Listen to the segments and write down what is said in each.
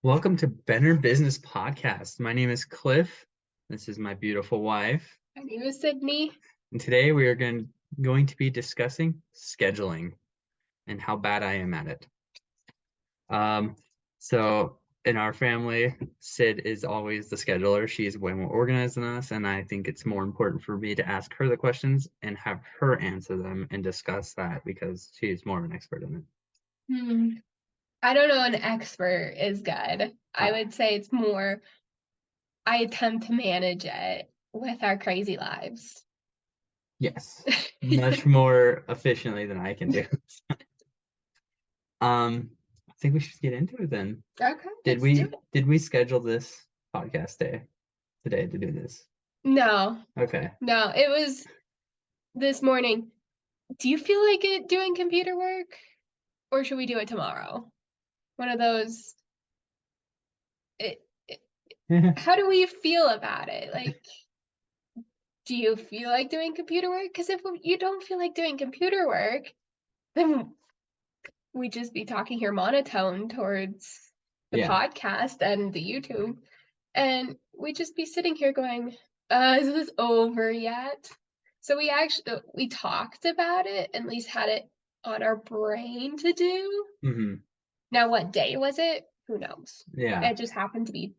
Welcome to Benner Business Podcast. My name is Cliff. This is my beautiful wife. My name is Sydney. And today we are going to be discussing scheduling and how bad I am at it. So in our family, Sid is always the scheduler. She is way more organized than us, and I think it's more important for me to ask her the questions and have her answer them and discuss that because she's more of an expert in it. I don't know, an expert is good. I would say it's more, I attempt to manage it with our crazy lives. Yes, much more efficiently than I can do. I think we should get into it then. Okay. Did we schedule this podcast day today to do this? No, Okay. no, it was this morning. Do you feel like doing computer work, or should we do it tomorrow? One of those. How do we feel about it? Like, do you feel like doing computer work? Because if you don't feel like doing computer work, then we'd just be talking here monotone towards the podcast and the YouTube. And we'd just be sitting here going, is this over yet? So we talked about it, at least had it on our brain to do. Mm-hmm. Now, what day was it? Who knows? Yeah. It just happened to be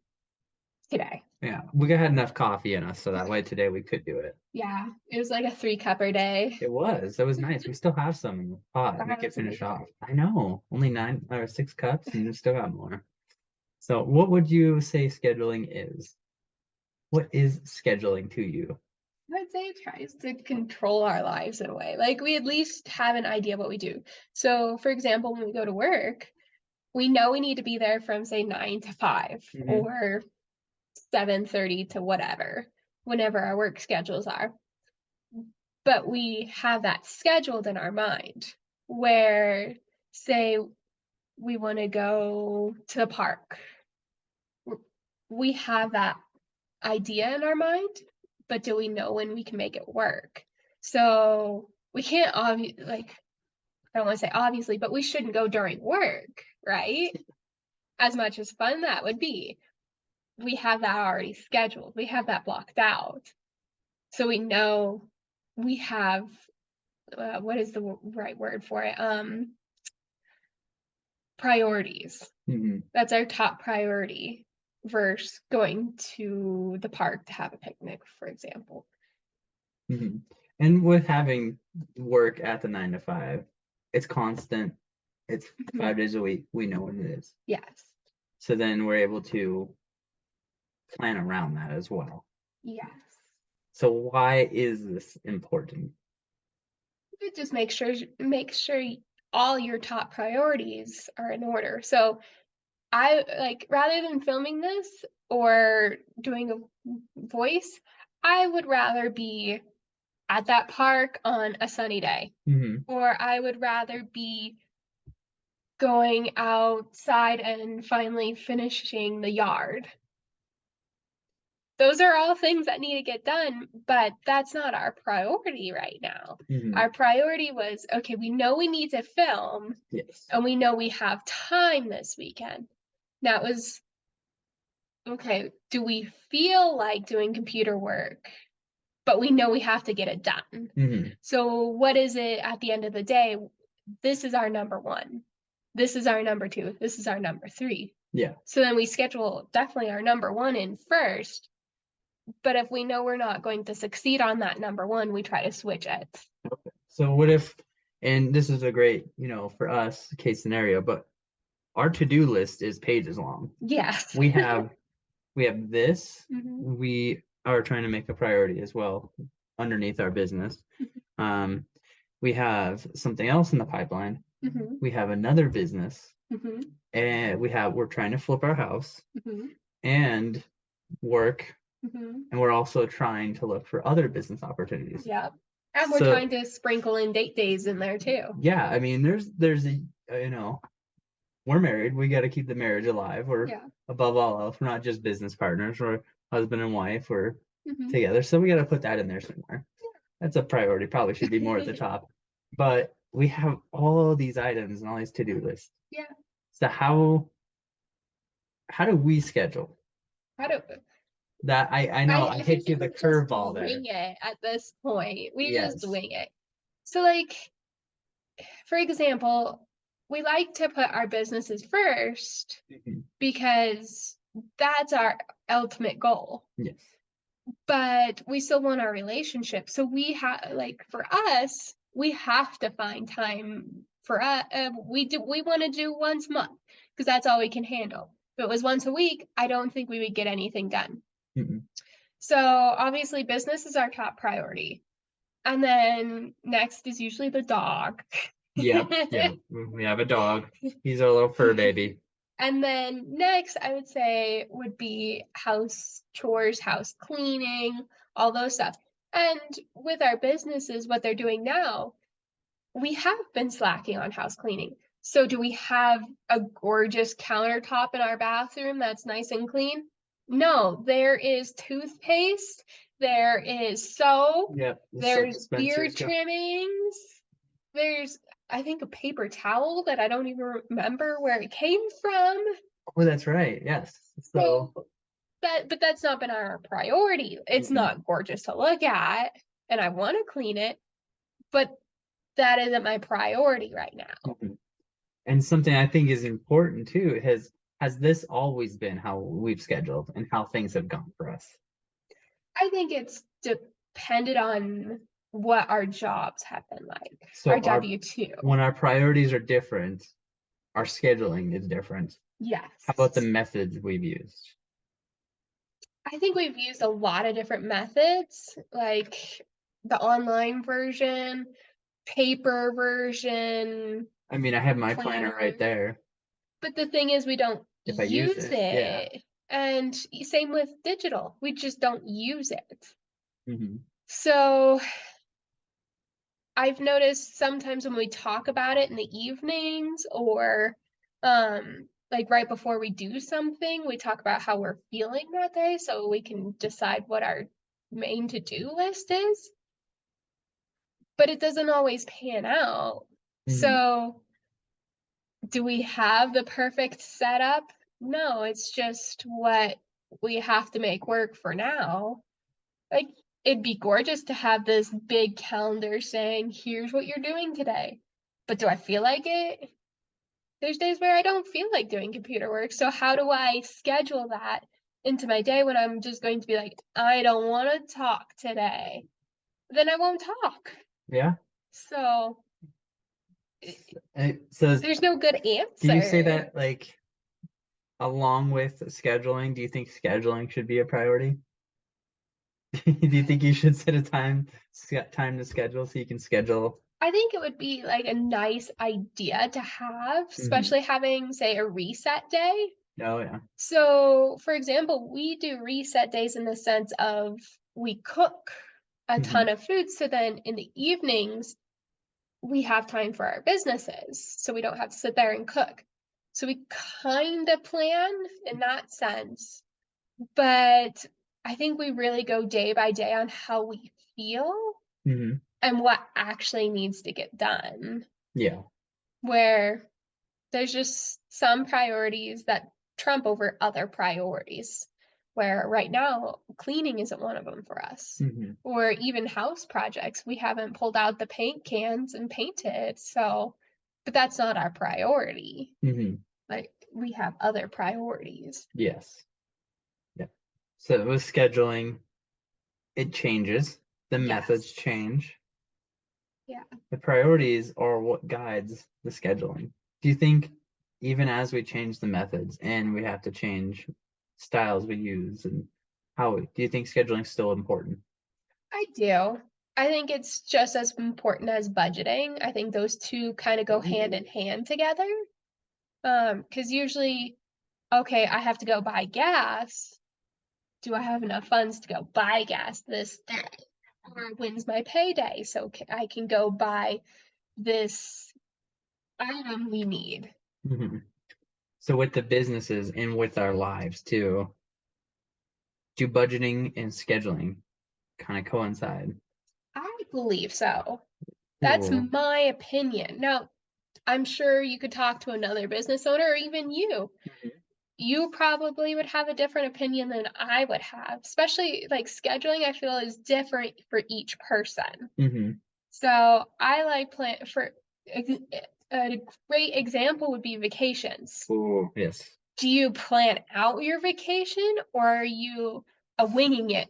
today. Yeah. We had enough coffee in us so that way today we could do it. Yeah. It was like a 3-cupper day. It was. That was nice. We still have some in the pot. We could finish off. I know. Only 9 or 6 cups and you still got more. So what would you say scheduling is? What is scheduling to you? I'd say it tries to control our lives in a way. Like, we at least have an idea what we do. So, for example, when we go to work, we know we need to be there from, say, 9 to 5 or 7:30 to whatever, whenever our work schedules are. But we have that scheduled in our mind where, say, we want to go to the park. We have that idea in our mind, but do we know when we can make it work? So we can't I don't want to say obviously, but we shouldn't go during work, right? As much as fun that would be. We have that already scheduled. We have that blocked out. So we know we have, what is the right word for it? Priorities. That's our top priority versus going to the park to have a picnic, for example. And with having work at the 9 to 5, it's constant. It's 5 days a week. We know what it is. Yes. So then we're able to plan around that as well. Yes. So why is this important? It just make sure all your top priorities are in order. So I rather than filming this or doing a voice, I would rather be at that park on a sunny day, or I would rather be going outside and finally finishing the yard. Those are all things that need to get done, but that's not our priority right now. Our priority was, okay, we know we need to film, and we know we have time this weekend. Now it was, okay, do we feel like doing computer work? But we know we have to get it done. So what is it at the end of the day? This is our number 1. This is our number 2. This is our number 3. Yeah. So then we schedule definitely our number 1 in first. But if we know we're not going to succeed on that number 1, we try to switch it. Okay. So what if, and this is a great, for us, case scenario, but our to-do list is pages long. Yes. We have this. We are trying to make a priority as well underneath our business. We have something else in the pipeline. We have another business. And we're trying to flip our house and work. And we're also trying to look for other business opportunities. Yeah. And we're trying to sprinkle in date days in there too. Yeah, I mean, there's a, we're married. We got to keep the marriage alive. We're above all else. We're not just business partners. We're husband and wife. We're together. So we got to put that in there somewhere. That's a priority. Probably should be more at the top. But we have all these items and all these to-do lists. Yeah. So how do we schedule? How do That I know I hit think you the we just curveball there. wing it at this point. We just Yes. wing it. So, like, for example, we like to put our businesses first Mhm. because that's our ultimate goal. Yes. But we still want our relationship. So we have, like, for us, we have to find time for us. We want to do once a month because that's all we can handle. If it was once a week, I don't think we would get anything done. Mhm. So obviously, business is our top priority. And then next is usually the dog. Yeah. We have a dog. He's our little fur baby. And then next, I would say would be house chores, house cleaning, all those stuff. And with our businesses, what they're doing now, we have been slacking on house cleaning. So do we have a gorgeous countertop in our bathroom that's nice and clean? No, there is toothpaste, there is soap, Yep. The soap there's beard dispensers go. trimmings, there's, I think, a paper towel that I don't even remember where it came from. Oh, that's right. Yes. So So but that's not been our priority. It's mhm. not gorgeous to look at, and I want to clean it, but that isn't my priority right now. Mhm. And something I think is important too has this always been how we've scheduled and how things have gone for us? I think it's depended on what our jobs have been like. So Our W-2. when our priorities are different, our scheduling is different. How about the Yes. methods we've used? I think we've used a lot of different methods, like the online version, paper version, I mean, I have my planner right planner. there. But the thing is, we don't If I use use it, yeah. it. And same with digital, we just don't use it. Hmm. So I've noticed sometimes when we talk about it in the evenings or like right before we do something, we talk about how we're feeling that day so we can decide what our main to-do list is, but it doesn't always pan out. Hmm. So do we have the perfect setup? No, it's just what we have to make work for now. Like, it'd be gorgeous to have this big calendar saying, here's what you're doing today. But do I feel like it? There's days where I don't feel like doing computer work. So, how do I schedule that into my day when I'm just going to be like, I don't want to talk today? Then I won't talk. Yeah. So, So there's no good do you say answer. that like along with scheduling, do you think scheduling should be a priority? Do you think you should set a time to schedule so you can schedule? I think it would be like a nice idea to have, Hmm. especially having, say, a reset day. Oh yeah. So, for example, we do reset days in the sense of we cook a Hmm. ton of food. So then in the evenings, we have time for our businesses. So we don't have to sit there and cook. So we kind of plan in that sense. But I think we really go day by day on how we feel Hmm. and what actually needs to get done. Yeah. Where there's just some priorities that trump over other priorities. Where right now, cleaning isn't one of them for us. Hmm. Or even house projects, we haven't pulled out the paint cans and painted. So, but that's not our priority. Hmm. Like, we have other priorities. Yes. Yeah. So with scheduling, it changes. The methods Yes. change. Yeah. The priorities are what guides the scheduling. Do you think even as we change the methods and we have to change styles we use and do you think scheduling is still important? I do. I think it's just as important as budgeting. I think those two kind of go hand in hand together. Because usually, okay, I have to go buy gas. Do I have enough funds to go buy gas this day? Or when's my payday? So I can go buy this item we need. Hmm. So with the businesses and with our lives too, do budgeting and scheduling kind of coincide? I believe so. That's Cool. my opinion. Now, I'm sure you could talk to another business owner or even you. you probably would have a different opinion than I would have, especially like scheduling, I feel is different for each person. Mm-hmm. So I like plan for a great example would be vacations. Oh, yes. Do you plan out your vacation or are you a winging it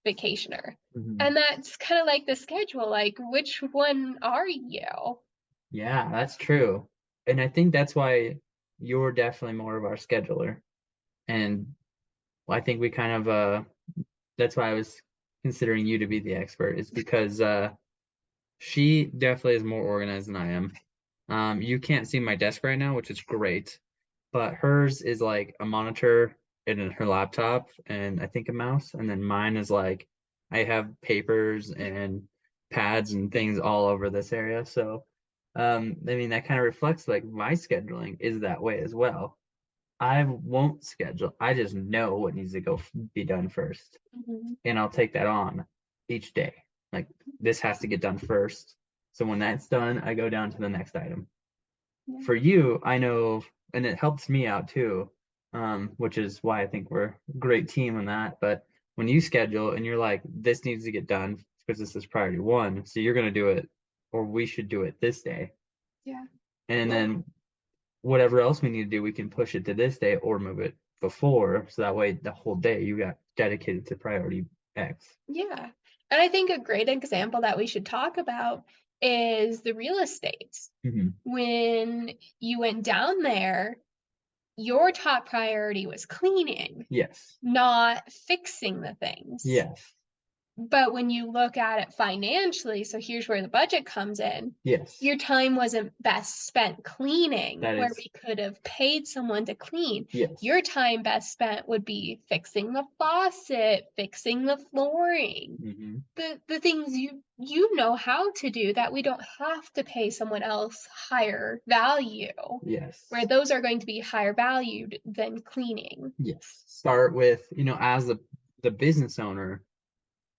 vacationer? Mm-hmm. And that's kind of like the schedule, like which one are you? Yeah, that's true. And I think that's why you're definitely more of our scheduler. And I think we kind of that's why I was considering you to be the expert, is because she definitely is more organized than I am. You can't see my desk right now, which is great, but hers is like a monitor and then her laptop and I think a mouse, and then mine is like I have papers and pads and things all over this area. So, I mean that kind of reflects like my scheduling is that way as well. I won't schedule. I just know what needs to be done first, Mhm. and I'll take that on each day. Like this has to get done first. So when that's done, I go down to the next item. Yeah. For you, I know, and it helps me out too, which is why I think we're a great team on that. But when you schedule and you're like, this needs to get done because this is priority one, so you're going to do it, or we should do it this day. Yeah. And then whatever else we need to do, we can push it to this day or move it before. So that way, the whole day you got dedicated to priority X. Yeah. And I think a great example that we should talk about is the real estate. Mm-hmm. When you went down there, your top priority was cleaning, Yes. not fixing the things. Yes. But when you look at it financially, so here's where the budget comes in. Yes. Your time wasn't best spent cleaning, That where is. we could have paid someone to clean. Yes. Your time best spent would be fixing the faucet, fixing the flooring, Mm-hmm. the things you know how to do that we don't have to pay someone else higher value, Yes. where those are going to be higher valued than cleaning. Yes. Start with, as the business owner,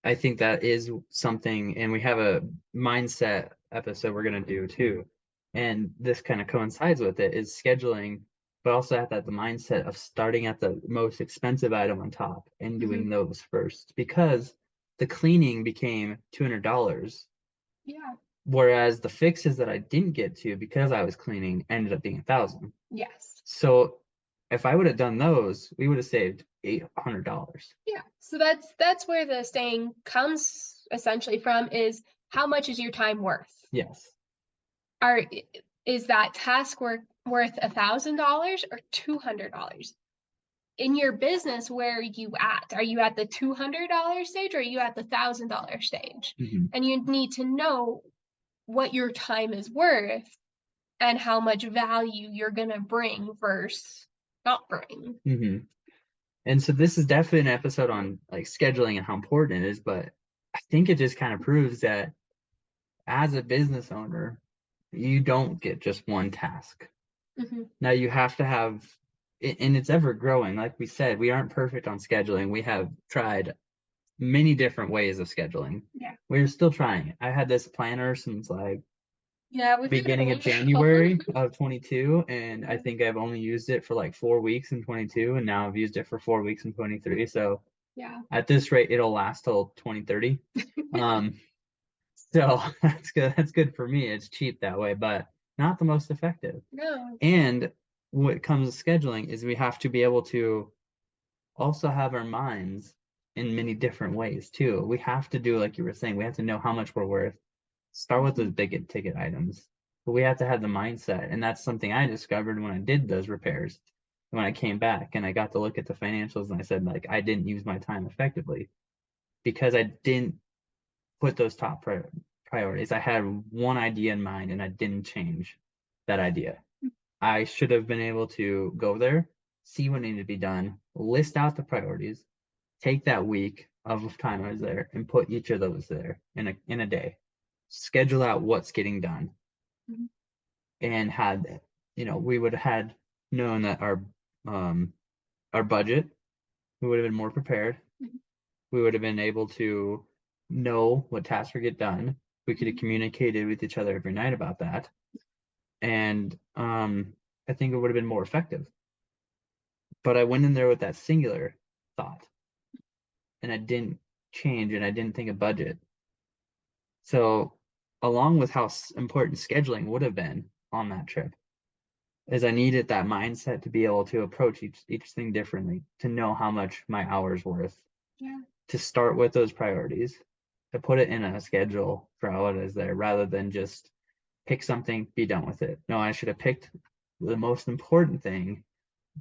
I think that is something, and we have a mindset episode we're going to do too. And this kind of coincides with it is scheduling, but also have that the mindset of starting at the most expensive item on top and doing those first, because the cleaning became $200. Yeah. Whereas the fixes that I didn't get to because I was cleaning ended up being 1,000. Yes. So if I would have done those, we would have saved $800. Yeah. So that's where the saying comes essentially from, is how much is your time worth? Yes. Is that task worth $1,000 or $200? In your business, where are you at? Are you at the $200 stage or are you at the $1,000 stage? Mm-hmm. And you need to know what your time is worth and how much value you're gonna bring versus not bring. Mm-hmm. And so this is definitely an episode on like scheduling and how important it is, but I think it just kind of proves that as a business owner, you don't get just one task. Mm-hmm. Now you have to have, and it's ever growing. Like we said, we aren't perfect on scheduling. We have tried many different ways of scheduling. Yeah. We're still trying. I had this planner since like Yeah, we've beginning of January of 22, and I think I've only used it for like 4 weeks in 22, and now I've used it for 4 weeks in 23. So yeah, at this rate, it'll last till 2030. So that's good. That's good for me. It's cheap that way, but not the most effective. no, And what comes to scheduling is we have to be able to also have our minds in many different ways too. We have to do, like you were saying, we have to know how much we're worth. Start with those big ticket items, but we have to have the mindset. And that's something I discovered when I did those repairs. When I came back and I got to look at the financials and I said, like, I didn't use my time effectively because I didn't put those top priorities. I had one idea in mind and I didn't change that idea. I should have been able to go there, see what needed to be done, list out the priorities, take that week of time I was there and put each of those there in a day. Schedule out what's getting done. Mhm. And had, we would have had known that our budget, we would have been more prepared. Mhm. We would have been able to know what tasks would get done. We could have communicated with each other every night about that. And I think it would have been more effective. but I went in there with that singular thought, and I didn't change, and I didn't think of budget. So, along with how important scheduling would have been on that trip, is I needed that mindset to be able to approach each thing differently, to know how much my hour's worth, to start with those priorities, to put it in a schedule for how it is there, rather than just pick something, be done with it. No, I should have picked the most important thing,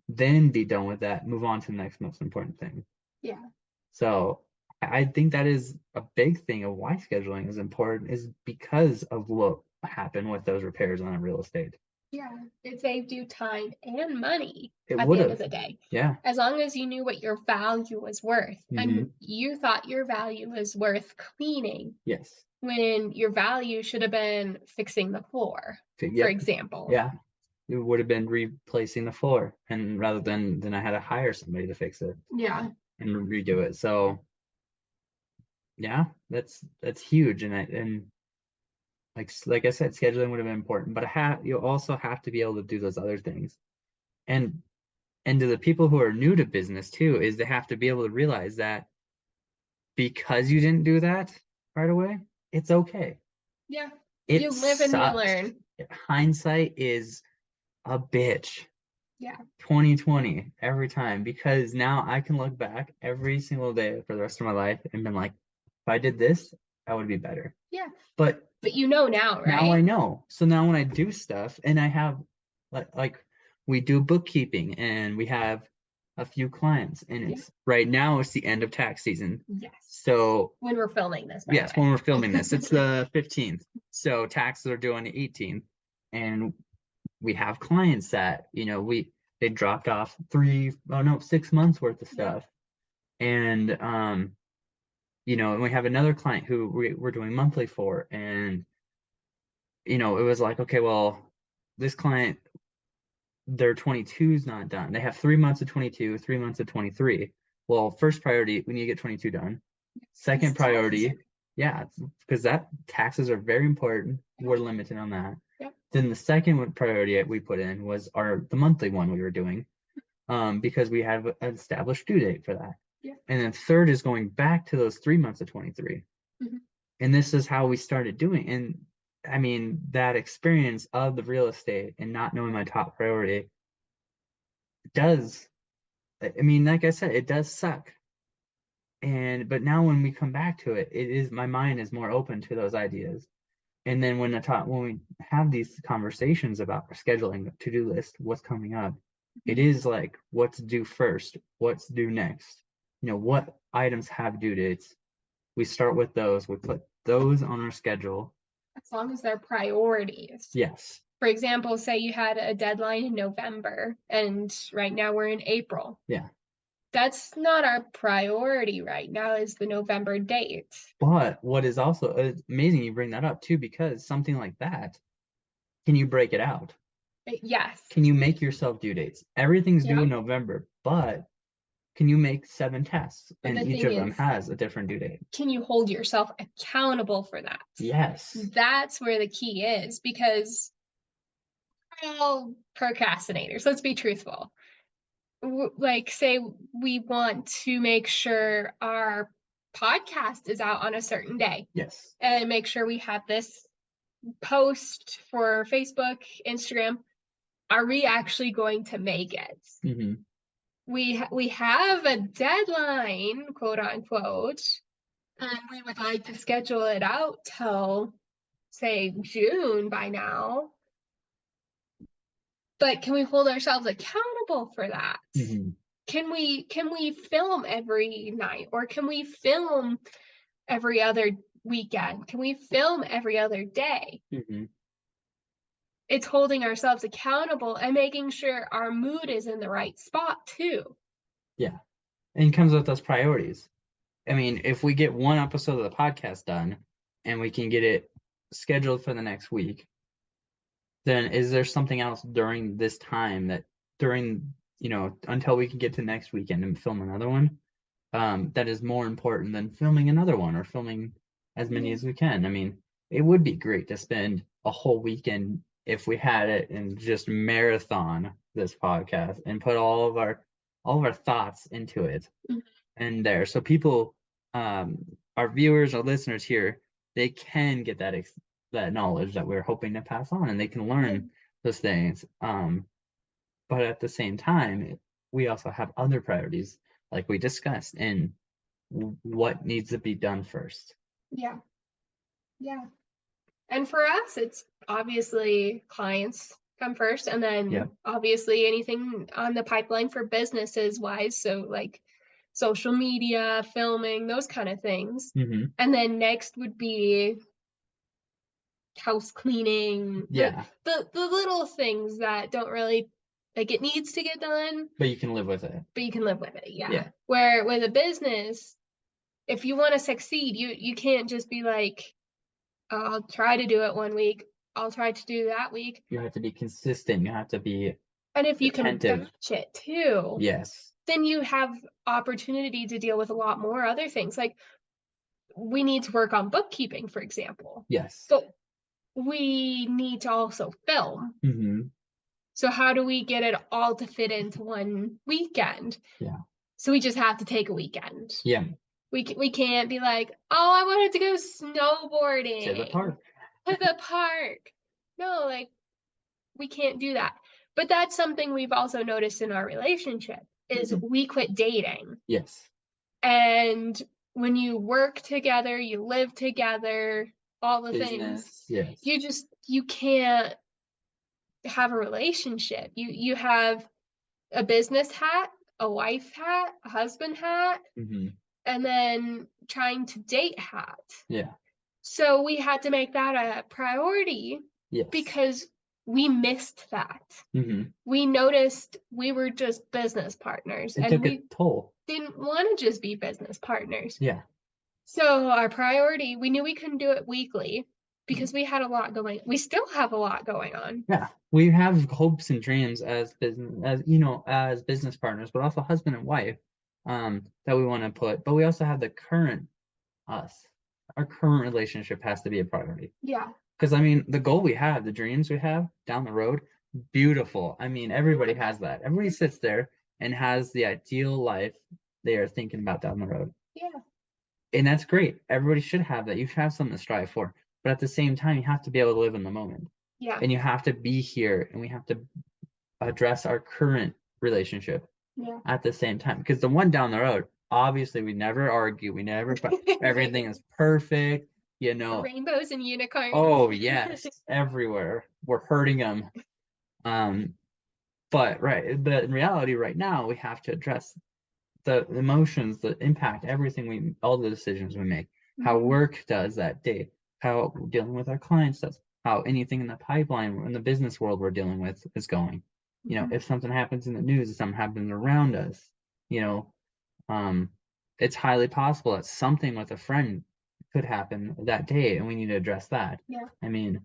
then be done with that, move on to the next most important thing. Yeah. So I think that is a big thing of why scheduling is important, is because of what happened with those repairs on a real estate. Yeah, it saved you time and money It at would the end have. of the day. Yeah. As long as you knew what your value was worth, and you thought your value was worth cleaning. Yes. When your value should have been fixing the floor, for example. Yeah. It would have been replacing the floor, and rather than I had to hire somebody to fix it. Yeah. And redo it. So yeah, that's huge. And like I said, scheduling would have been important, but you also have to be able to do those other things. And to the people who are new to business too, is they have to be able to realize that because you didn't do that right away, it's okay. Yeah. You live and you learn. Hindsight is a bitch. Yeah. 2020 every time, because now I can look back every single day for the rest of my life and been like, if I did this, I would be better. Yeah. But you know now, right? Now I know. So now when I do stuff, and I have like we do bookkeeping, and we have a few clients, and it's right now it's the end of tax season. Yes. So when we're filming this. Yes, when we're filming this, it's the 15th. So taxes are due on the 18th, and we have clients that they dropped off 6 months worth of stuff, and and we have another client who we're doing monthly for, and it was like, okay, well, this client, their 22 is not done. They have 3 months of 22, 3 months of 23. Well, first priority, we need to get 22 done. Second priority, yeah, because that taxes are very important. We're limited on that. Then the second priority we put in was the monthly one we were doing, because we have an established due date for that. And then third is going back to those 3 months of 23. And this is how we started doing. And I mean, that experience of the real estate and not knowing my top priority like I said, it does suck. But now when we come back to it, my mind is more open to those ideas. And then when we have these conversations about scheduling, to-do list, what's coming up, it is like, what's due first, what's due next, what items have due dates. We start with those, we put those on our schedule. As long as they're priorities. Yes. For example, say you had a deadline in November, and right now we're in April. Yeah. That's not our priority right now, is the November date. But what is also amazing you bring that up too, because something like that, can you break it out? Yes. Can you make yourself due dates? Everything's due in November, but can you make 7 tests, and each of them has a different due date? Can you hold yourself accountable for that? Yes. That's where the key is, because we're all procrastinators. Let's be truthful. Like, say we want to make sure our podcast is out on a certain day. Yes. And make sure we have this post for Facebook, Instagram. Are we actually going to make it? Mm-hmm. We have a deadline, quote unquote, and we would like to schedule it out till, say, June by now. But can we hold ourselves accountable for that? Mm-hmm. Can we film every night, or can we film every other weekend? Can we film every other day? Mm-hmm. It's holding ourselves accountable and making sure our mood is in the right spot too. Yeah. And it comes with those priorities. I mean, if we get one episode of the podcast done and we can get it scheduled for the next week, then is there something else during this time until we can get to next weekend and film another one, that is more important than filming another one or filming as many as we can? I mean, it would be great to spend a whole weekend, if we had it, and just marathon this podcast and put all of our all of our thoughts into it. Mhm. And there, so people, our viewers, our listeners here, they can get that knowledge that we're hoping to pass on, and they can learn those things. But at the same time, we also have other priorities, like we discussed, and what needs to be done first. Yeah. Yeah. And for us, it's obviously clients come first, and then obviously anything on the pipeline for businesses wise. So like social media, filming, those kind of things. Mm-hmm. And then next would be house cleaning. Yeah. The little things that don't really, like, it needs to get done, but you can live with it. But you can live with it. Yeah. Where with a business, if you want to succeed, you can't just be like, I'll try to do it one week. I'll try to do that week. You have to be consistent. You have to be And if you can batch it too, yes, then you have opportunity to deal with a lot more other things. Like we need to work on bookkeeping, for example. Yes. But we need to also film. Mm-hmm. So how do we get it all to fit into one weekend? Yeah. So we just have to take a weekend. Yeah. We can't be like, oh, I wanted to go snowboarding. To the park. To the park. No, like, we can't do that. But that's something we've also noticed in our relationship is we quit dating. Yes. And when you work together, you live together, all the things. Yes. You can't have a relationship. You have a business hat, a wife hat, a husband hat, and then trying to date hat. Yeah. So we had to make that a priority. Yes. Because we missed that. We noticed we were just business partners. It took a toll. Didn't want to just be business partners. Yeah. So our priority, we knew we couldn't do it weekly because we had a lot going. We still have a lot going on. Yeah. We have hopes and dreams as business partners, but also husband and wife, that we want to put. But we also have the current us. Our current relationship has to be a priority. Yeah. Because I mean, the goal we have, the dreams we have down the road, beautiful. I mean, everybody has that. Everybody sits there and has the ideal life they are thinking about down the road. Yeah. And that's great. Everybody should have that. You should have something to strive for. But at the same time, you have to be able to live in the moment. Yeah. And you have to be here, and we have to address our current relationship at the same time. Because the one down the road, obviously, we never argue. We never, everything is perfect. Rainbows and unicorns. Oh yes, everywhere. We're hurting them. But in reality, right now, we have to address the emotions, the impact, everything all the decisions we make, how work does that day, how dealing with our clients does, how anything in the pipeline in the business world we're dealing with is going. If something happens in the news, if something happens around us, it's highly possible that something with a friend could happen that day, and we need to address that. Yeah. I mean,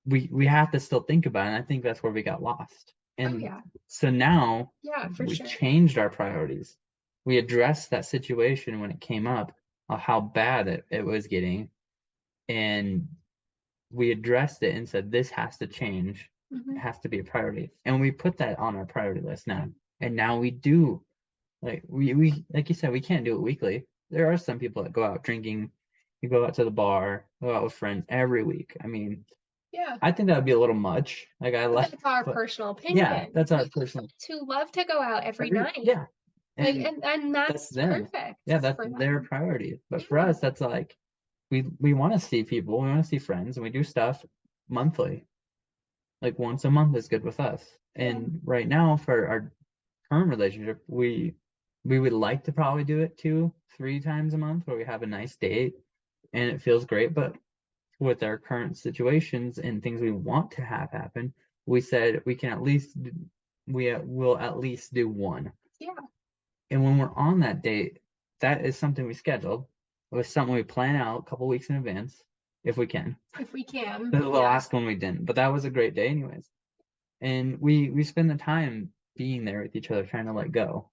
we have to still think about it, and I think that's where we got lost. And so now we changed our priorities. We addressed that situation when it came up, of how bad it was getting, and we addressed it and said, this has to change. It has to be a priority. And we put that on our priority list now. And now we do, like we like you said, we can't do it weekly. There are some people that go out drinking, you go out to the bar, go out with friends every week. I mean, I think that would be a little much. That's our personal opinion. Yeah, that's our personal. To love to go out every night. Yeah. And that's perfect. Yeah, that's their priority. But for us, that's like we want to see people, we want to see friends, and we do stuff monthly. Like once a month is good with us. And right now, for our current relationship, we would like to probably do it 2-3 times a month, where we have a nice date and it feels great. But with our current situations and things we want to have happen, we said we will at least do one. Yeah. And when we're on that date, that is something we scheduled. It was something we plan out a couple weeks in advance, if we can. If we can. The last one we didn't, but that was a great day anyways. And we spend the time being there with each other, trying to let go.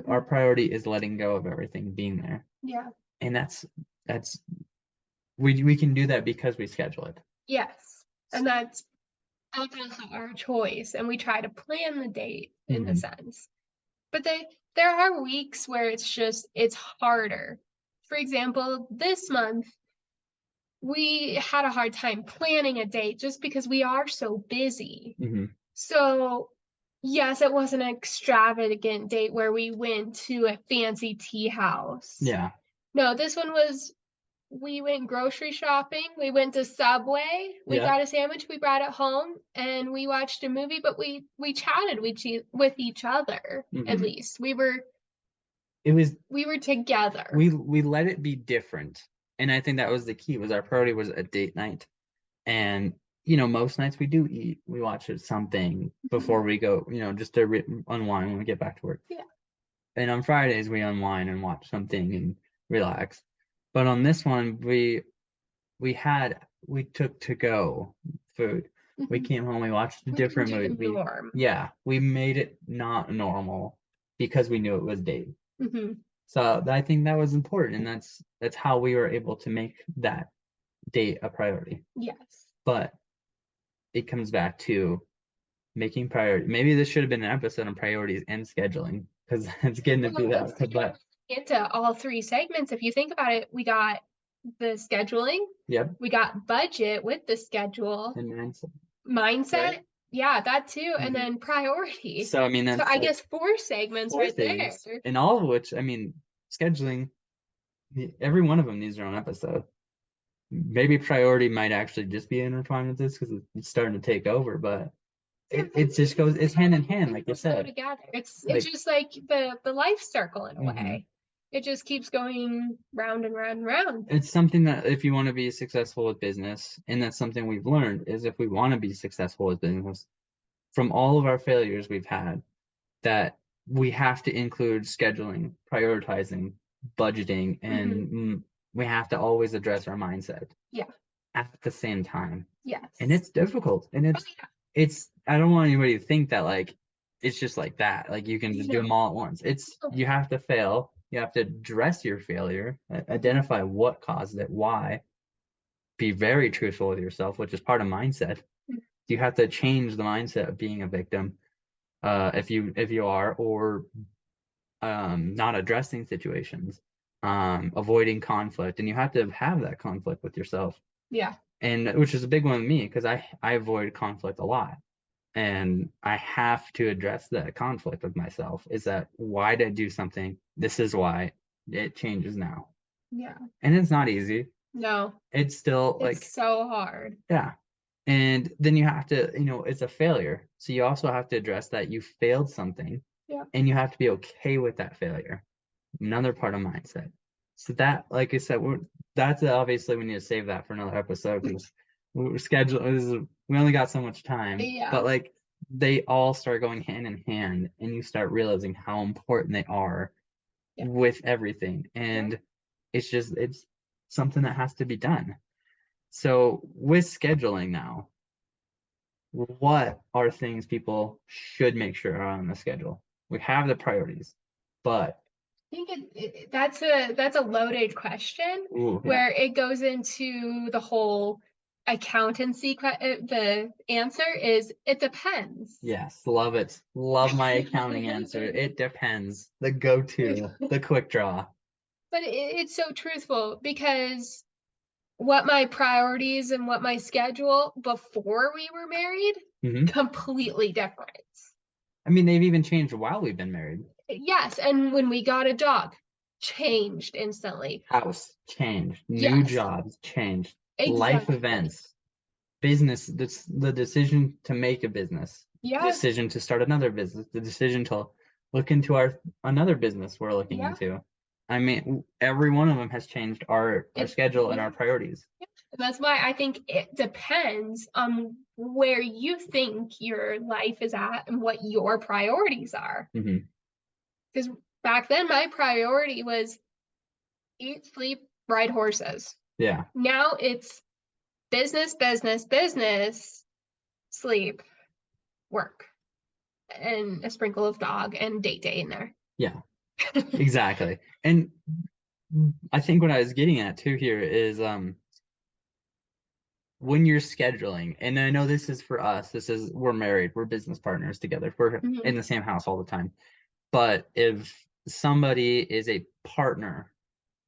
Our priority is letting go of everything, being there. Yeah. And that's we can do that because we schedule it. Yes. And that's our choice. And we try to plan the date in a sense. But there are weeks where it's harder. For example, this month we had a hard time planning a date just because we are so busy. So, yes, it was an extravagant date where we went to a fancy tea house. Yeah. No, this one was we went grocery shopping. We went to Subway. We got a sandwich. We brought it home, and we watched a movie. But we chatted with each other. At least we were together. We let it be different, and I think that was the key. Was our priority was a date night, and most nights we do eat. We watch something before we go. Just to unwind when we get back to work. Yeah. And on Fridays we unwind and watch something and relax. But on this one, we took to go food. We came home, we watched a different movie. We made it not normal because we knew it was date. So I think that was important, and that's how we were able to make that date a priority. Yes. But it comes back to making priority. Maybe this should have been an episode on priorities and scheduling, because it's getting to be that. But into all three segments, if you think about it, we got the scheduling. Yep. We got budget with the schedule. And mindset. Right. Yeah, that too. And then priority. So I mean, that's I guess 4 segments right there. And all of which, I mean, scheduling, every one of them needs their own episode. Maybe priority might actually just be intertwined with this because it's starting to take over, but it just goes, it's hand in hand, like you said. Together. It's just like the life circle in a way. It just keeps going round and round and round. It's something that if you want to be successful with business, and that's something we've learned, is if we want to be successful with business, from all of our failures we've had, that we have to include scheduling, prioritizing, budgeting, and we have to always address our mindset. Yeah. At the same time. Yes. And it's difficult. And it's I don't want anybody to think that like it's just like that. Like you can just do them all at once. It's you have to fail. You have to address your failure, identify what caused it, why, be very truthful with yourself, which is part of mindset. You have to change the mindset of being a victim, if you are, or not addressing situations, avoiding conflict, and you have to have that conflict with yourself. Yeah. And which is a big one with me, because I avoid conflict a lot. And I have to address that conflict with myself. Is that why did I do something? This is why it changes now. Yeah. And it's not easy. No. It's still it's so hard. Yeah. And then you have to, it's a failure. So you also have to address that you failed something. Yeah. And you have to be okay with that failure. Another part of mindset. So that, like I said, that's obviously we need to save that for another episode, because we only got so much time. Yeah. But like they all start going hand in hand, and you start realizing how important they are with everything. And it's something that has to be done. So with scheduling now, what are things people should make sure are on the schedule? We have the priorities, but I think that's a loaded question. Where it goes into the whole accountancy. The answer is it depends. Yes, love it. Love my accounting answer. It depends. The go-to, the quick draw. But it's so truthful, because what my priorities and what my schedule before we were married, completely different. I mean, they've even changed while we've been married. Yes, and when we got a dog, changed instantly. House changed. New jobs changed. Exactly. Life events, business. The decision to make a business. Yeah. Decision to start another business. The decision to look into another business we're looking into. I mean, every one of them has changed our schedule and our priorities. That's why I think it depends on where you think your life is at and what your priorities are. Because back then, my priority was eat, sleep, ride horses. Yeah. Now it's business, business, business, sleep, work, and a sprinkle of dog and date day in there. Yeah, exactly. And I think what I was getting at too here is when you're scheduling, and I know this is for us, we're married, we're business partners together, we're in the same house all the time. But if somebody is a partner,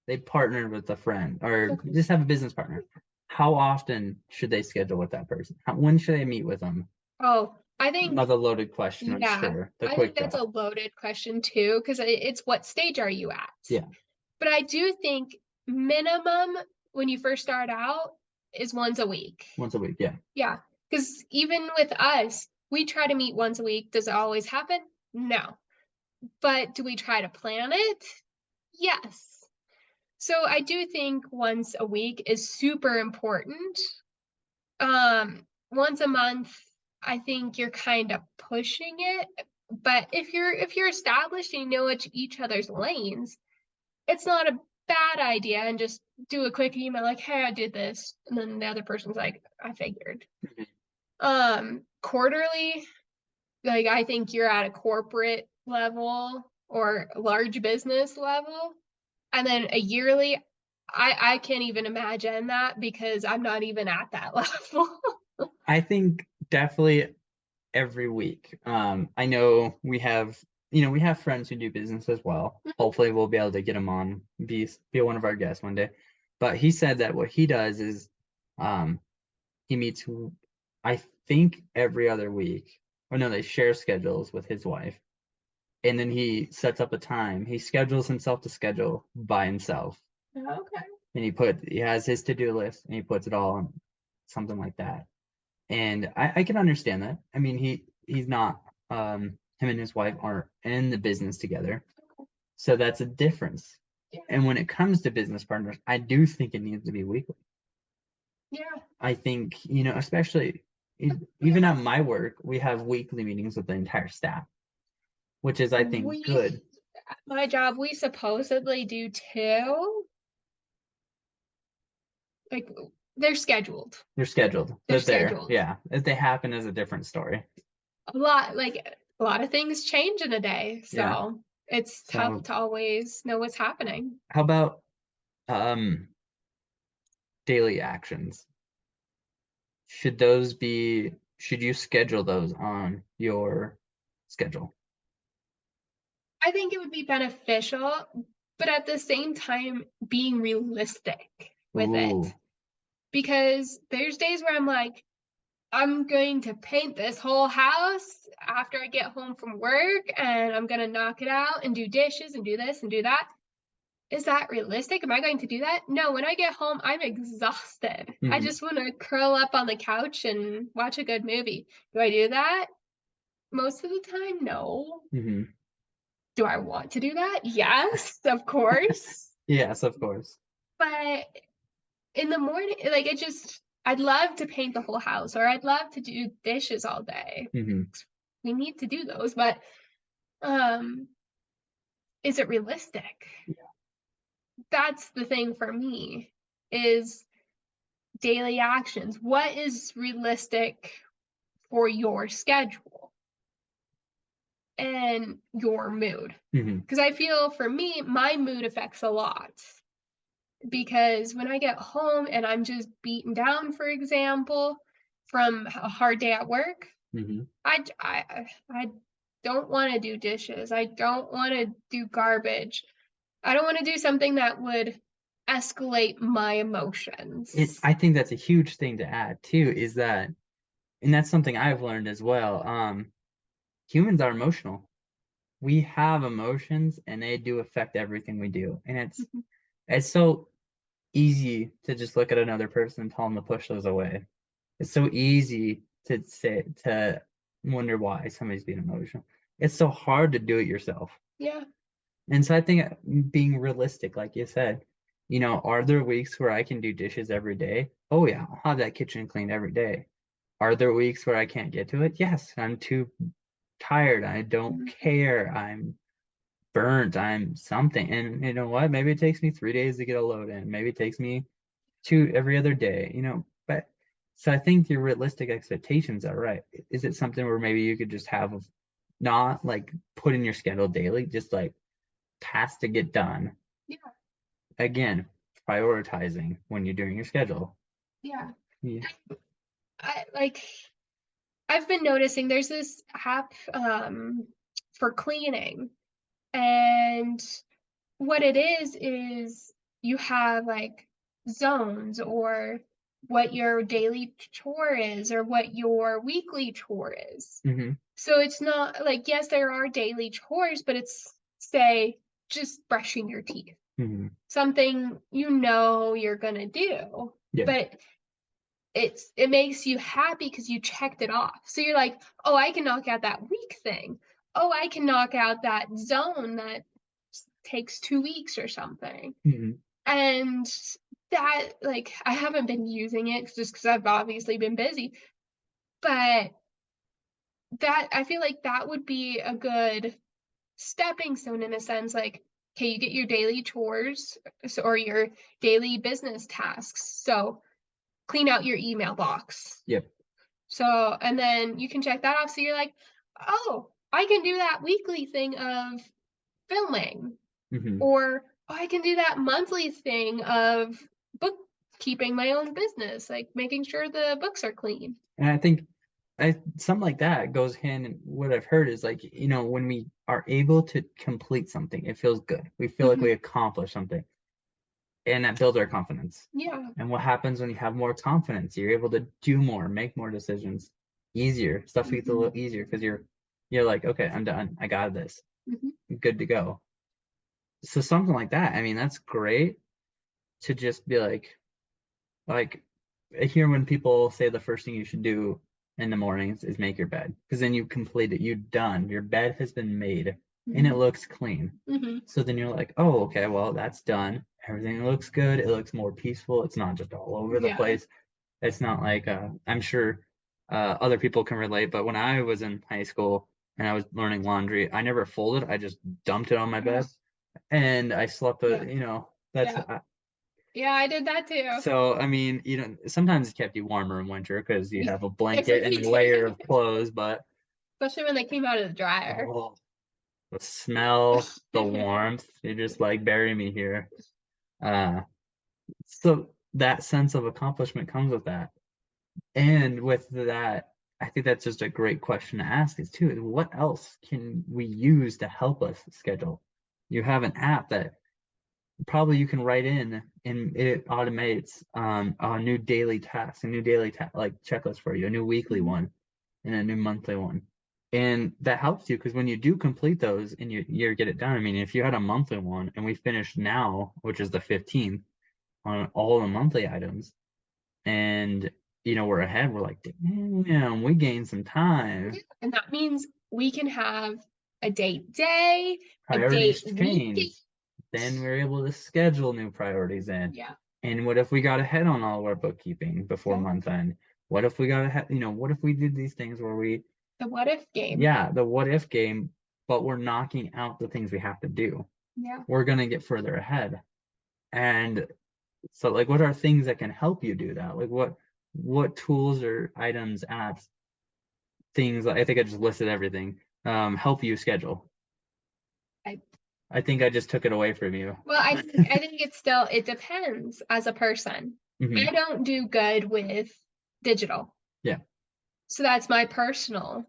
they partnered with a friend or just have a business partner, how often should they schedule with that person? When should they meet with them? Oh, I think Another loaded question, I'm yeah, sure. The I quick think that's draw. a loaded question too, because it's what stage are you at? Yeah. But I do think minimum when you first start out is once a week. Once a week, yeah. Yeah, because even with us, we try to meet once a week. Does it always happen? No. But do we try to plan it? Yes. So I do think once a week is super important. Once a month, I think you're kind of pushing it. But if you're established and you know each other's lanes, it's not a bad idea and just do a quick email like, hey, I did this. And then the other person's like, I figured. Quarterly, like I think you're at a corporate level or large business level. And then a yearly, I can't even imagine that because I'm not even at that level. I think definitely every week. I know we have friends who do business as well. Hopefully we'll be able to get him on, be one of our guests one day. But he said that what he does is he meets, I think, every other week. Or no, they share schedules with his wife. And then he sets up a time. He schedules himself to schedule by himself. Okay. And he has his to-do list and he puts it all on something like that. And I can understand that. I mean, he's not him and his wife aren't in the business together. So that's a difference. Yeah. And when it comes to business partners, I do think it needs to be weekly. Yeah. I think, especially even at my work, we have weekly meetings with the entire staff, which is, I think, good. My job, we supposedly do too. Like they're scheduled. They're scheduled. They're But scheduled. yeah. If they happen is a different story. A lot of things change in a day. So Yeah. it's tough to always know what's happening. How about daily actions? Should you schedule those on your schedule? I think it would be beneficial, but at the same time, being realistic with it. Because there's days where I'm like, I'm going to paint this whole house after I get home from work and I'm going to knock it out and do dishes and do this and do that. Is that realistic? Am I going to do that? No, when I get home, I'm exhausted. I just want to curl up on the couch and watch a good movie. Do I do that? Most of the time, no. Do I want to do that? Yes, of course. Yes, of course. But in the morning, like I'd love to paint the whole house or I'd love to do dishes all day. We need to do those, but is it realistic? Yeah. That's the thing for me is daily actions. What is realistic for your schedule and your mood? Because I feel for me, my mood affects a lot. Because when I get home and I'm just beaten down, for example, from a hard day at work, I don't want to do dishes. I don't want to do garbage. I don't want to do something that would escalate my emotions. I think that's a huge thing to add too, is that, and that's something I've learned as well. Humans are emotional. We have emotions and they do affect everything we do. And it's so easy to just look at another person and tell them to push those away. It's so easy to wonder why somebody's being emotional. It's so hard to do it yourself. Yeah. And so I think being realistic, like you said, are there weeks where I can do dishes every day? Oh yeah, I'll have that kitchen cleaned every day. Are there weeks where I can't get to it? Yes, I'm too tired. I don't care. I'm burnt. I'm something. And you know what? Maybe it takes me 3 days to get a load in. Maybe it takes me 2 every other day, but so I think your realistic expectations are right. Is it something where maybe you could just have not like put in your schedule daily, just like tasks to get done? Yeah. Again, prioritizing when you're doing your schedule. Yeah. Yeah. I've been noticing there's this app for cleaning And what it is you have like zones, or what your daily chore is, or what your weekly chore is. Mm-hmm. So it's not like, yes, there are daily chores, but it's, say, just brushing your teeth. Mm-hmm. Something you're gonna do. Yeah. But it makes you happy because you checked it off. So you're like, oh, I can knock out that week thing. Oh, I can knock out that zone that takes 2 weeks or something. Mm-hmm. And that, like, I haven't been using it just because I've obviously been busy. But that, I feel like that would be a good stepping stone in a sense. Like, okay, you get your daily chores, or your daily business tasks. So clean out your email box. Yep. So, and then you can check that off. So you're like, oh, I can do that weekly thing of filming, Mm-hmm. or oh, I can do that monthly thing of bookkeeping my own business, like making sure the books are clean. And I think something like that goes hand in what I've heard is like, when we are able to complete something, it feels good. We feel like we accomplished something. And that builds our confidence. Yeah. And what happens when you have more confidence? You're able to do more, make more decisions easier. Stuff gets a little easier because you're like, okay, I'm done. I got this. Good to go. So something like that. I mean, that's great to just be like I hear when people say the first thing you should do in the mornings is make your bed, because then you complete it. You're done. Your bed has been made and it looks clean. So then you're like, oh, okay, well, that's done. Everything looks good. It looks more peaceful. It's not just all over the place. It's not like I'm sure other people can relate, but when I was in high school and I was learning laundry, I never folded. I just dumped it on my bed and I slept with, that's Yeah, I did that too. so, I mean, sometimes it kept you warmer in winter because you have a It blanket and really a layer of did. clothes, but Especially when they came out of the dryer. oh, the smell, the warmth, you just like bury me here. Uh, so that sense of accomplishment comes with that. And with that, I think that's just a great question to ask is too, what else can we use to help us schedule? You have an app that probably you can write in and it automates a new daily task, a new daily like checklist for you, a new weekly one and a new monthly one. And that helps you because when you do complete those and you get it done, I mean, if you had a monthly one and we finished now, which is the 15th on all the monthly items, and we're ahead, we're like, damn, we gained some time. And that means we can have a date day, Priorities a date change. week. Then we're able to schedule new priorities in. Yeah. And what if we got ahead on all of our bookkeeping before month end? What if we got ahead, what if we did these things where the what if game. Yeah, the what if game, but we're knocking out the things we have to do. Yeah. We're gonna get further ahead. And so like what are things that can help you do that? Like what tools or items, apps, things, I think I just listed everything, help you schedule? I think I just took it away from you. Well, I think it depends as a person. I don't do good with digital. Yeah. So that's my personal.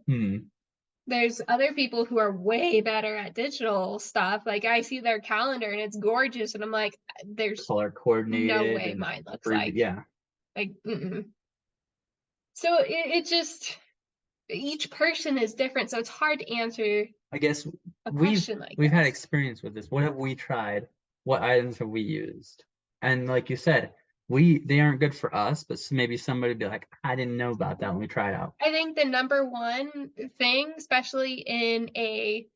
There's other people who are way better at digital stuff. Like I see their calendar and it's gorgeous, and I'm like, there's color coordinated. No way mine looks like. Yeah. Like, So it just, each person is different, so it's hard to answer. I guess a question like we've had this. experience with this. What have we tried? What items have we used? And like you said, they aren't good for us, but maybe somebody would be like, I didn't know about that when we try it out. I think the number one thing, especially in a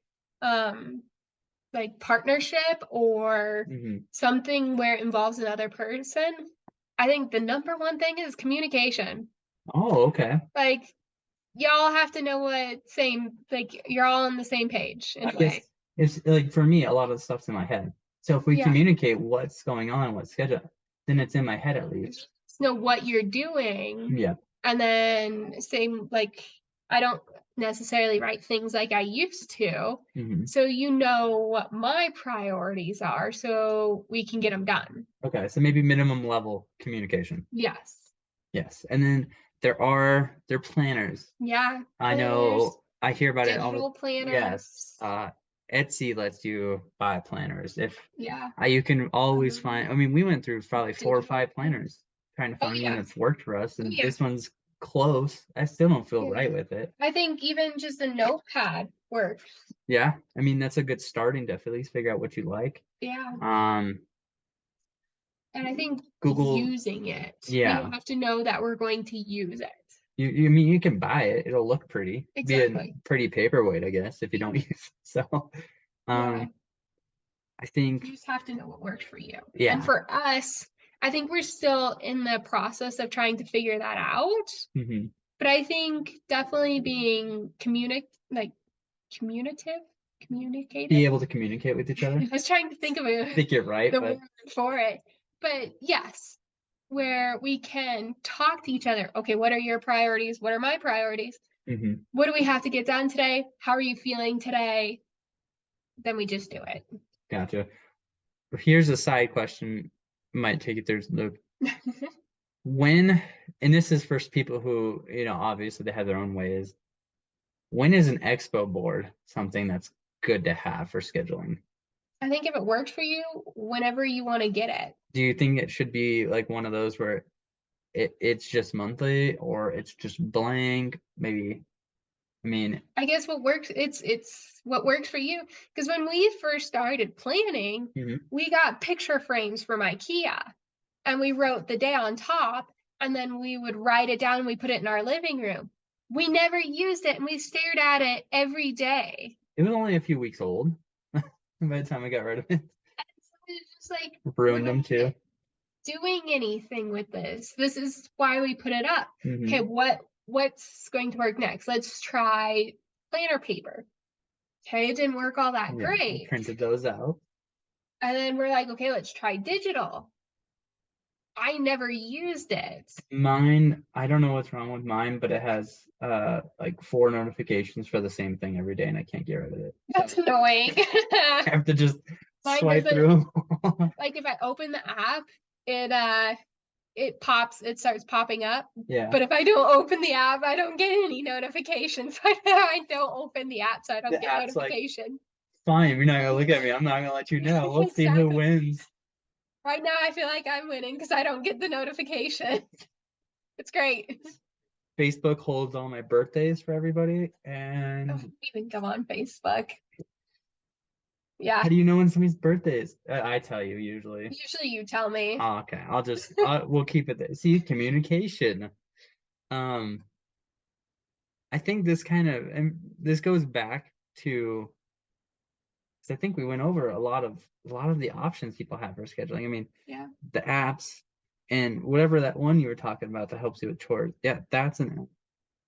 like partnership or something where it involves another person, I think the number one thing is communication. Oh, okay. Like y'all have to know like you're all on the same page in a way. It's like for me, a lot of the stuff's in my head. So if we communicate what's going on, what's scheduled, then it's in my head at least. Know what you're doing. Yeah. And then same, like I don't necessarily write things like I used to. So you know what my priorities are, so we can get them done. Okay, so maybe minimum level communication. Yes. Yes, and then there planners. Yeah. I know. I hear about digital it. Planners. Yes. Etsy lets you buy planners. If Yeah. you can always find, I mean, we went through probably 4 or 5 planners trying to Oh find one yeah. that's worked for us, Oh and yeah. this one's close. I still don't feel Yeah. right with it. I think even just a notepad works. Yeah, I mean, that's a good starting to at least figure out what you like. Yeah. And I think Google, using it. yeah. We have to know that we're going to use it. You I mean, you can buy it. It'll look pretty. Be Exactly. a pretty paperweight, I guess, if you don't use it. So, Yeah. I think You just have to know what works for you. Yeah. And for us, I think we're still in the process of trying to figure that out. hmm But I think definitely being communicative. be able to communicate with each other. I was trying to think of I think you're right, the but word for it. But yes, where we can talk to each other. Okay, what are your priorities? What are my priorities? mhm. What do we have to get done today? How are you feeling today? Then we just do it. Gotcha. Here's a side question. Might take it. There's the when, and this is for people who, obviously they have their own ways. When is an expo board something that's good to have for scheduling? I think if it works for you, whenever you want to get it. Do you think it should be like one of those where it's just monthly or it's just blank? Maybe, I mean, I guess what works, it's what works for you. Because when we first started planning, we got picture frames from IKEA and we wrote the day on top, and then we would write it down and we put it in our living room. We never used it and we stared at it every day. it was only a few weeks old by the time I got rid of it. And so it's just like Ruined them too. Doing anything with this. This is why we put it up. Okay, what's going to work next? Let's try planner paper. Okay, it didn't work all that great. Printed those out. And then we're like, okay, let's try digital. I never used it. Mine, I don't know what's wrong with mine, but it has like 4 notifications for the same thing every day, and I can't get rid of it. That's annoying. I have to just swipe doesn't- through. Like if I open the app, it starts popping up. Yeah. But if I don't open the app, I don't get any notifications. I don't open the app, so I don't get notification. Fine, you're not gonna look at me. I'm not gonna let you know. Let's see who wins. Right now, I feel like I'm winning because I don't get the notification. It's great. Facebook holds all my birthdays for everybody, and don't even go on Facebook. Yeah. How do you know when somebody's birthday is? I tell you usually. Usually you tell me. Oh, okay. We'll keep it there. See, communication. I think and this goes back to, because I think we went over a lot of the options people have for scheduling. I mean, yeah, the apps and whatever that one you were talking about that helps you with chores. Yeah, that's an app.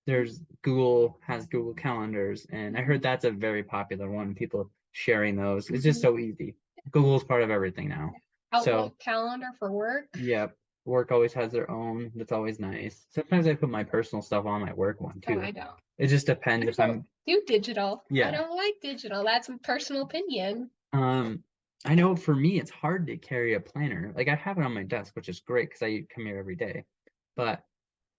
There's Google has Google Calendars, and I heard that's a very popular one. People sharing those. It's just so easy. Google's part of everything now. Outlook calendar for work. Yep. Work always has their own. That's always nice. Sometimes I put my personal stuff on my work one too. Oh, I don't. It just depends if I'm do digital. Yeah. I don't like digital. That's a personal opinion. I know for me it's hard to carry a planner. Like I have it on my desk, which is great because I come here every day. But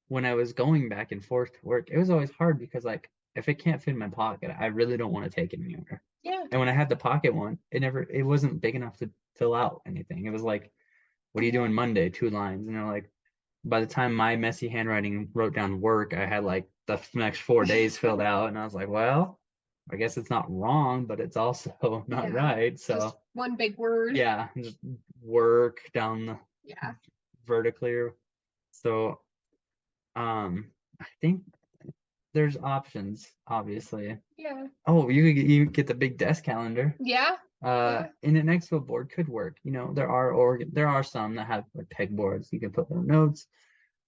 when I was going back and forth to work, it was always hard because like if it can't fit in my pocket, I really don't want to take it anywhere. Yeah. And when I had the pocket one, it wasn't big enough to fill out anything. It was like, what are you doing Monday? 2 lines. And they're like, by the time my messy handwriting wrote down work, I had like the next 4 days filled out. And I was like, well, I guess it's not wrong, but it's also not right. So just one big word. Yeah, just work down the vertically. So I think there's options, obviously. Yeah. Oh, you get the big desk calendar. Yeah. And an Expo board could work. There are some that have like pegboards. You can put little notes,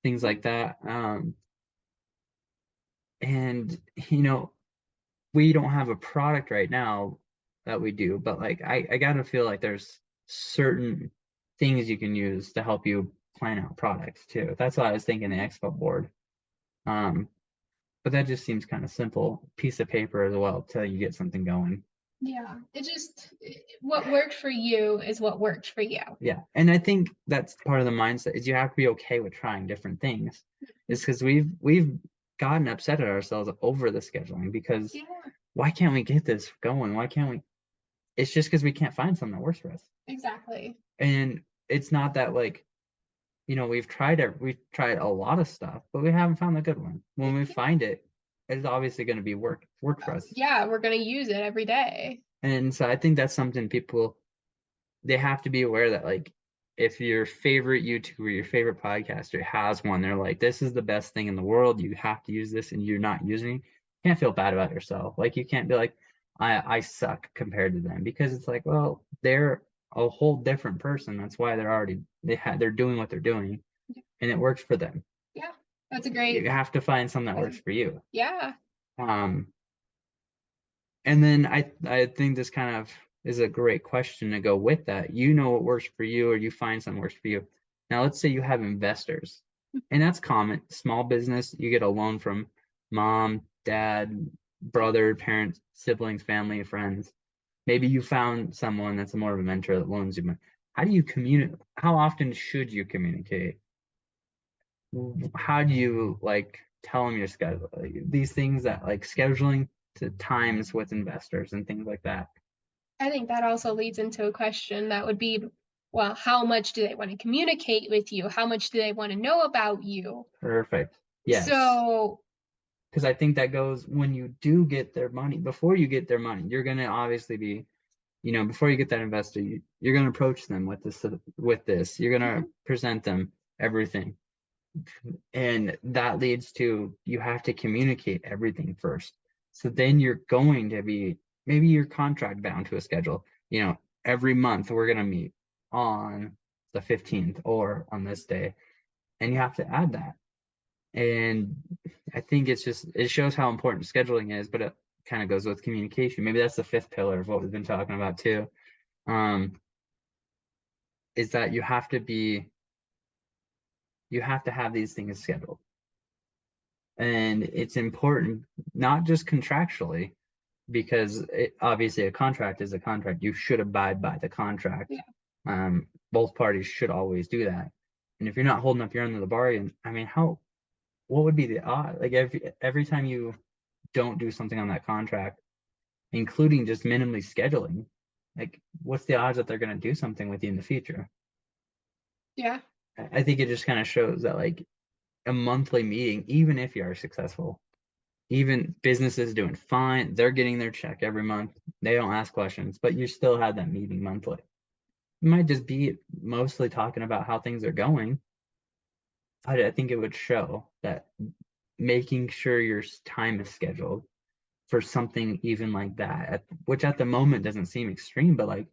things like that. And we don't have a product right now that we do, but like I gotta feel like there's certain things you can use to help you plan out products too. That's why I was thinking the Expo board. But that just seems kind of simple. Piece of paper as well till you get something going. Yeah, what works for you is what works for you. Yeah, and I think that's part of the mindset is you have to be okay with trying different things. Is because we've gotten upset at ourselves over the scheduling because why can't we get this going? Why can't we? it's just because we can't find something that works for us. Exactly. And it's not that like, we've tried a lot of stuff, but we haven't found the good one. When we find it, it's obviously going to be work for us. Yeah, we're going to use it every day. And so I think that's something people, they have to be aware that, like, if your favorite YouTuber, your favorite podcaster has one, they're like, this is the best thing in the world. You have to use this, and you're not using it. You can't feel bad about yourself. Like, you can't be like, I suck compared to them, because it's like, well, they're a whole different person. That's why they're doing what they're doing, and it works for them. Yeah, that's a great. You have to find something that works for you. Yeah. And then I think this kind of is a great question to go with that. You know what works for you, or you find something works for you. Now, let's say you have investors, and that's common. Small business, you get a loan from mom, dad, brother, parents, siblings, family, friends. Maybe you found someone that's more of a mentor that loans you money. How do you communicate? How often should you communicate? How do you like tell them your schedule? These things that like scheduling to times with investors and things like that. I think that also leads into a question that would be, well, how much do they want to communicate with you? How much do they want to know about you? Perfect. Yes. So, because I think that goes when you do get their money, before you get their money, you're going to obviously be, before you get that investor, you're going to approach them with this, you're going to present them everything. And that leads to, you have to communicate everything first. So then you're going to be, maybe your contract bound to a schedule, every month we're going to meet on the 15th or on this day, and you have to add that. And I think it shows how important scheduling is, but it kind of goes with communication. Maybe that's the fifth pillar of what we've been talking about too. Is that you have to have these things scheduled. And it's important, not just contractually, because obviously a contract is a contract. You should abide by the contract. Yeah. Both parties should always do that. And if you're not holding up your end of the bargain, I mean, what would be the odd? Like, every time you don't do something on that contract, including just minimally scheduling, like, what's the odds that they're going to do something with you in the future? Yeah. I think it just kind of shows that, like, a monthly meeting, even if you are successful, even businesses doing fine, they're getting their check every month, they don't ask questions, but you still have that meeting monthly. It might just be mostly talking about how things are going. I think it would show that making sure your time is scheduled for something even like that, which at the moment doesn't seem extreme, but like,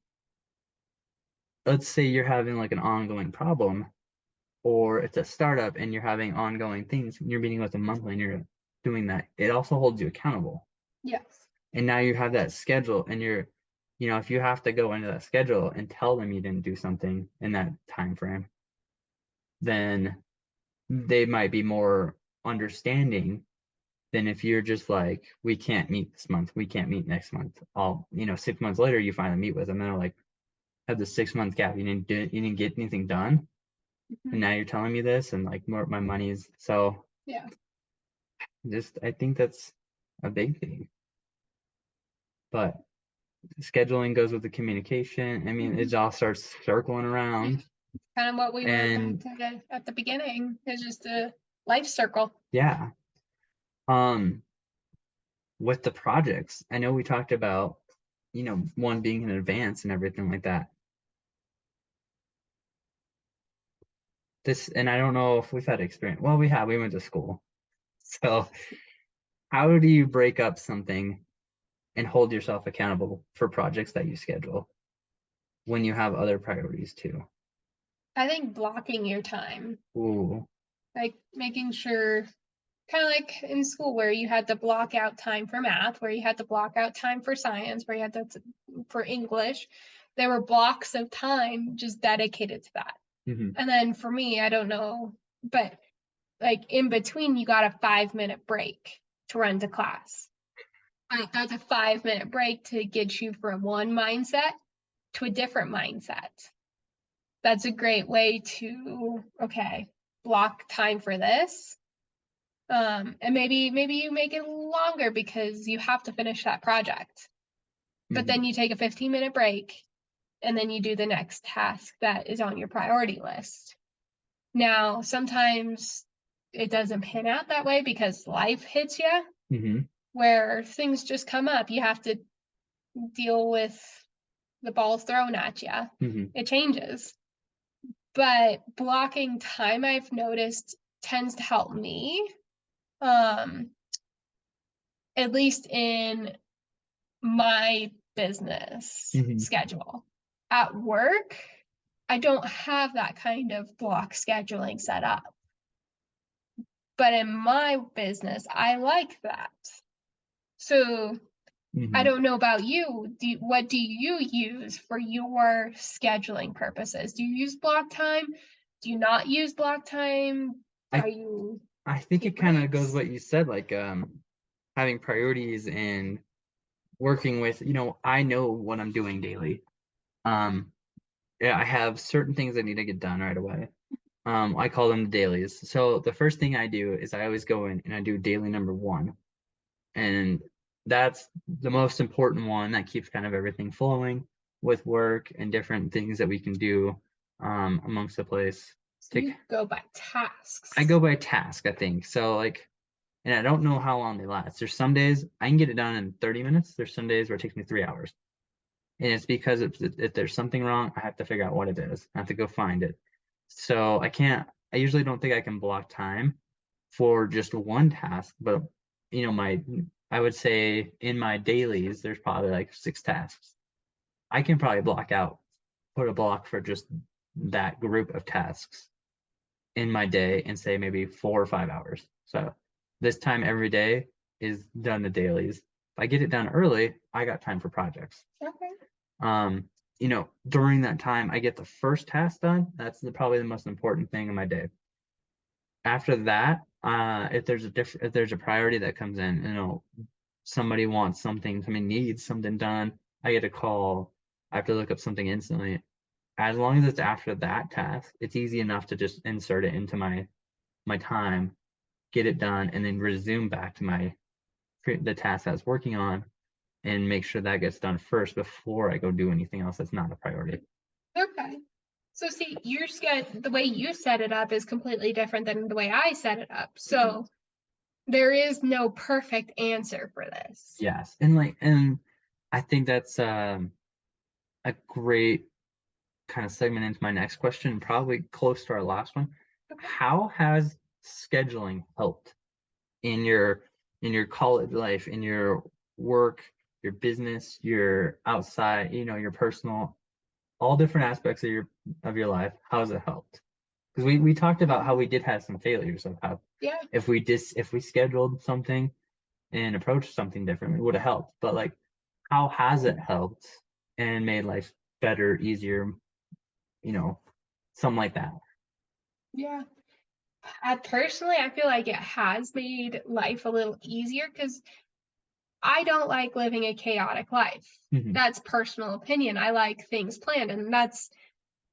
let's say you're having like an ongoing problem, or it's a startup and you're having ongoing things, and you're meeting with them monthly and you're doing that, it also holds you accountable. Yes. And now you have that schedule, and if you have to go into that schedule and tell them you didn't do something in that time frame, then they might be more understanding than if you're just like, we can't meet this month, we can't meet next month. 6 months later, you finally meet with them, and they're like, had the 6 month gap, you didn't get anything done. And now you're telling me this, and like, more my money's so. Yeah. I think that's a big thing. But scheduling goes with the communication. I mean, it all starts circling around. Kind of what we were at the beginning. It's just a life circle. Yeah. With the projects, I know we talked about, one being in advance and everything like that. And I don't know if we've had experience. Well, we went to school. So how do you break up something and hold yourself accountable for projects that you schedule when you have other priorities too? I think blocking your time. Ooh. Like making sure, kind of like in school where you had to block out time for math, where you had to block out time for science, where you had to for English. There were blocks of time just dedicated to that. Mm-hmm. And then for me, I don't know, but like in between, you got a 5-minute break to run to class. That's a 5-minute break to get you from one mindset to a different mindset. That's a great way to, okay, block time for this. And maybe you make it longer because you have to finish that project. but then you take a 15-minute break and then you do the next task that is on your priority list. Now, sometimes it doesn't pan out that way because life hits you, where things just come up. You have to deal with the balls thrown at you. It changes. But blocking time, I've noticed, tends to help me, at least in my business schedule. At work, I don't have that kind of block scheduling set up. But in my business, I like that. So I don't know about you. What do you use for your scheduling purposes? Do you use block time? Do you not use block time? I think it kind of goes what you said, like having priorities and working with, I know what I'm doing daily. Yeah, I have certain things that need to get done right away. I call them the dailies. So the first thing I do is I always go in and I do daily number 1. And that's the most important one that keeps kind of everything flowing with work and different things that we can do amongst the place. So you go by tasks. I go by task, I think. So and I don't know how long they last. There's some days I can get it done in 30 minutes. There's some days where it takes me 3 hours. And it's because if there's something wrong, I have to figure out what it is. I have to go find it. So I usually don't think I can block time for just one task, but I would say in my dailies, there's probably like 6 tasks. I can probably put a block for just that group of tasks in my day and say maybe 4 or 5 hours. So this time every day is done the dailies. If I get it done early, I got time for projects. Okay. During that time, I get the first task done. That's probably the most important thing in my day. After that, if there's a priority that comes in, somebody wants something, somebody needs something done, I get a call. I have to look up something instantly. As long as it's after that task, it's easy enough to just insert it into my time, get it done, and then resume back to the task I was working on and make sure that gets done first before I go do anything else that's not a priority. Okay. So see, the way you set it up is completely different than the way I set it up. So there is no perfect answer for this. Yes. And I think that's a great kind of segment into my next question, probably close to our last one. Okay. How has scheduling helped in your college life, in your work, your business, your outside, your personal, all different aspects of your life? How has it helped? Because we talked about how we did have some failures of how if we scheduled something and approached something differently, it would have helped. But like, how has it helped and made life better, easier, something like that? Yeah. Personally, I feel like it has made life a little easier because I don't like living a chaotic life. That's personal opinion. I like things planned, and that's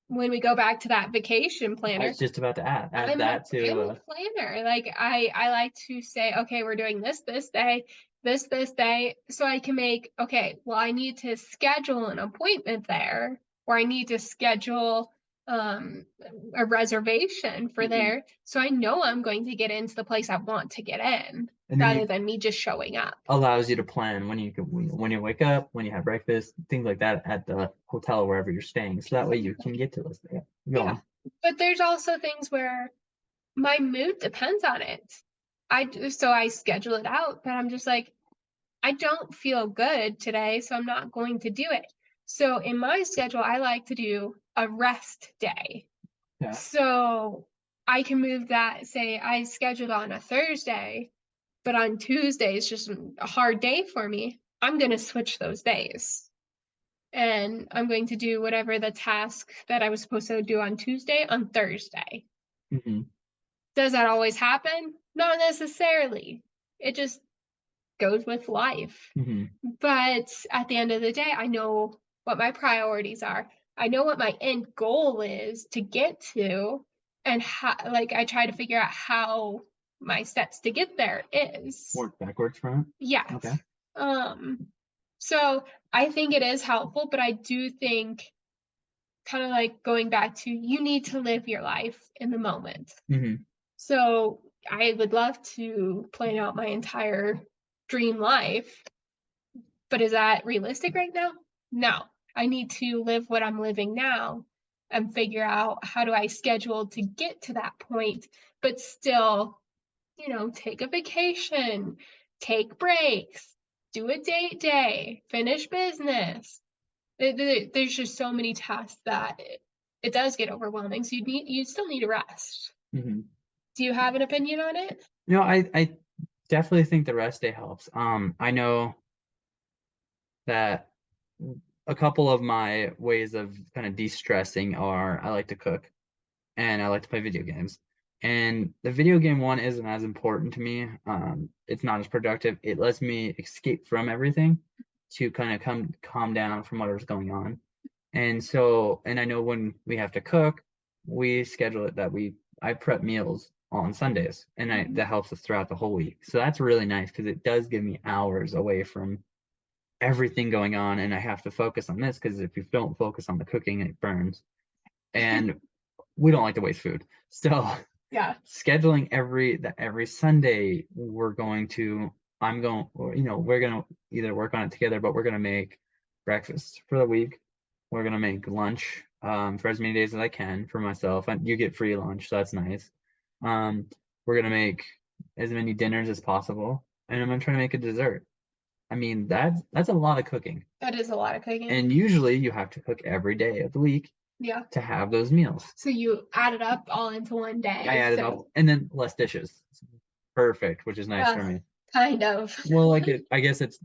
when we go back to that vacation planner. I was just about to add I'm that a to planner. Like I like to say, okay, we're doing this day, this day, so I can make, okay, well, I need to schedule an appointment there, or I need to schedule a reservation for there, so I know I'm going to get into the place I want to get in, rather than me just showing up. Allows you to plan when you wake up, when you have breakfast, things like that at the hotel or wherever you're staying, so that way you can get to this. Yeah. But there's also things where my mood depends on it. So I schedule it out, but I'm just like, I don't feel good today, so I'm not going to do it. So in my schedule, I like to do a rest day. Yeah. So I can move that, say I scheduled on a Thursday, but on Tuesday it's just a hard day for me. I'm going to switch those days. And I'm going to do whatever the task that I was supposed to do on Tuesday on Thursday. Does that always happen? Not necessarily. It just goes with life. But at the end of the day, I know what my priorities are. I know what my end goal is to get to, and how, like, I try to figure out how my steps to get there is. Work backwards from it? Yeah. Okay. So I think it is helpful, but I do think kind of like going back to you need to live your life in the moment. Hmm. So I would love to plan out my entire dream life, but is that realistic right now? No. I need to live what I'm living now and figure out how do I schedule to get to that point, but still, take a vacation, take breaks, do a date day, finish business. There's just so many tasks that it does get overwhelming. So you still need a rest. Hmm. Do you have an opinion on it? No, I definitely think the rest day helps. I know that a couple of my ways of kind of de-stressing are I like to cook and I like to play video games. And the video game one isn't as important to me. It's not as productive. It lets me escape from everything to kind of come calm down from whatever's going on. And so, and I know when we have to cook, we schedule it that I prep meals on Sundays, and that helps us throughout the whole week. So that's really nice because it does give me hours away from everything going on, and I have to focus on this because if you don't focus on the cooking, it burns. And we don't like to waste food. So Yeah. scheduling every Sunday, I'm going, or we're gonna either work on it together, but we're gonna make breakfast for the week. We're gonna make lunch for as many days as I can for myself, and you get free lunch, so that's nice. We're gonna make as many dinners as possible, and I'm gonna try to make a dessert. I mean, that's a lot of cooking, That is a lot of cooking. and usually you have to cook every day of the week Yeah. to have those meals. So you add it up all into one day. I added up, and then less dishes. It's perfect, which is nice for me. Kind of. Well, I guess it's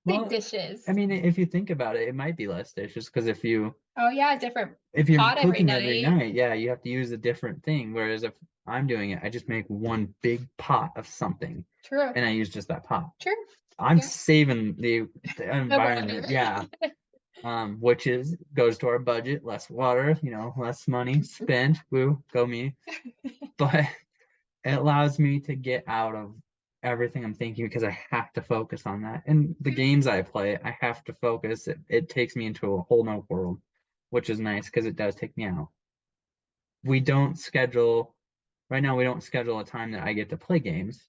Big dishes. I mean, if you think about it, it might be less dishes because if you're Pot cooking every night, yeah, you have to use a different thing. Whereas if I'm doing it, I just make one big pot of something. True. And I use just that pot. True. I'm saving the environment, yeah. Which goes to our budget, less water, less money spent. Woo, go me. But it allows me to get out of everything I'm thinking because I have to focus on that. And the games I play, I have to focus. It takes me into a whole nother world, which is nice because it does take me out. We don't schedule right now. We don't schedule a time that I get to play games,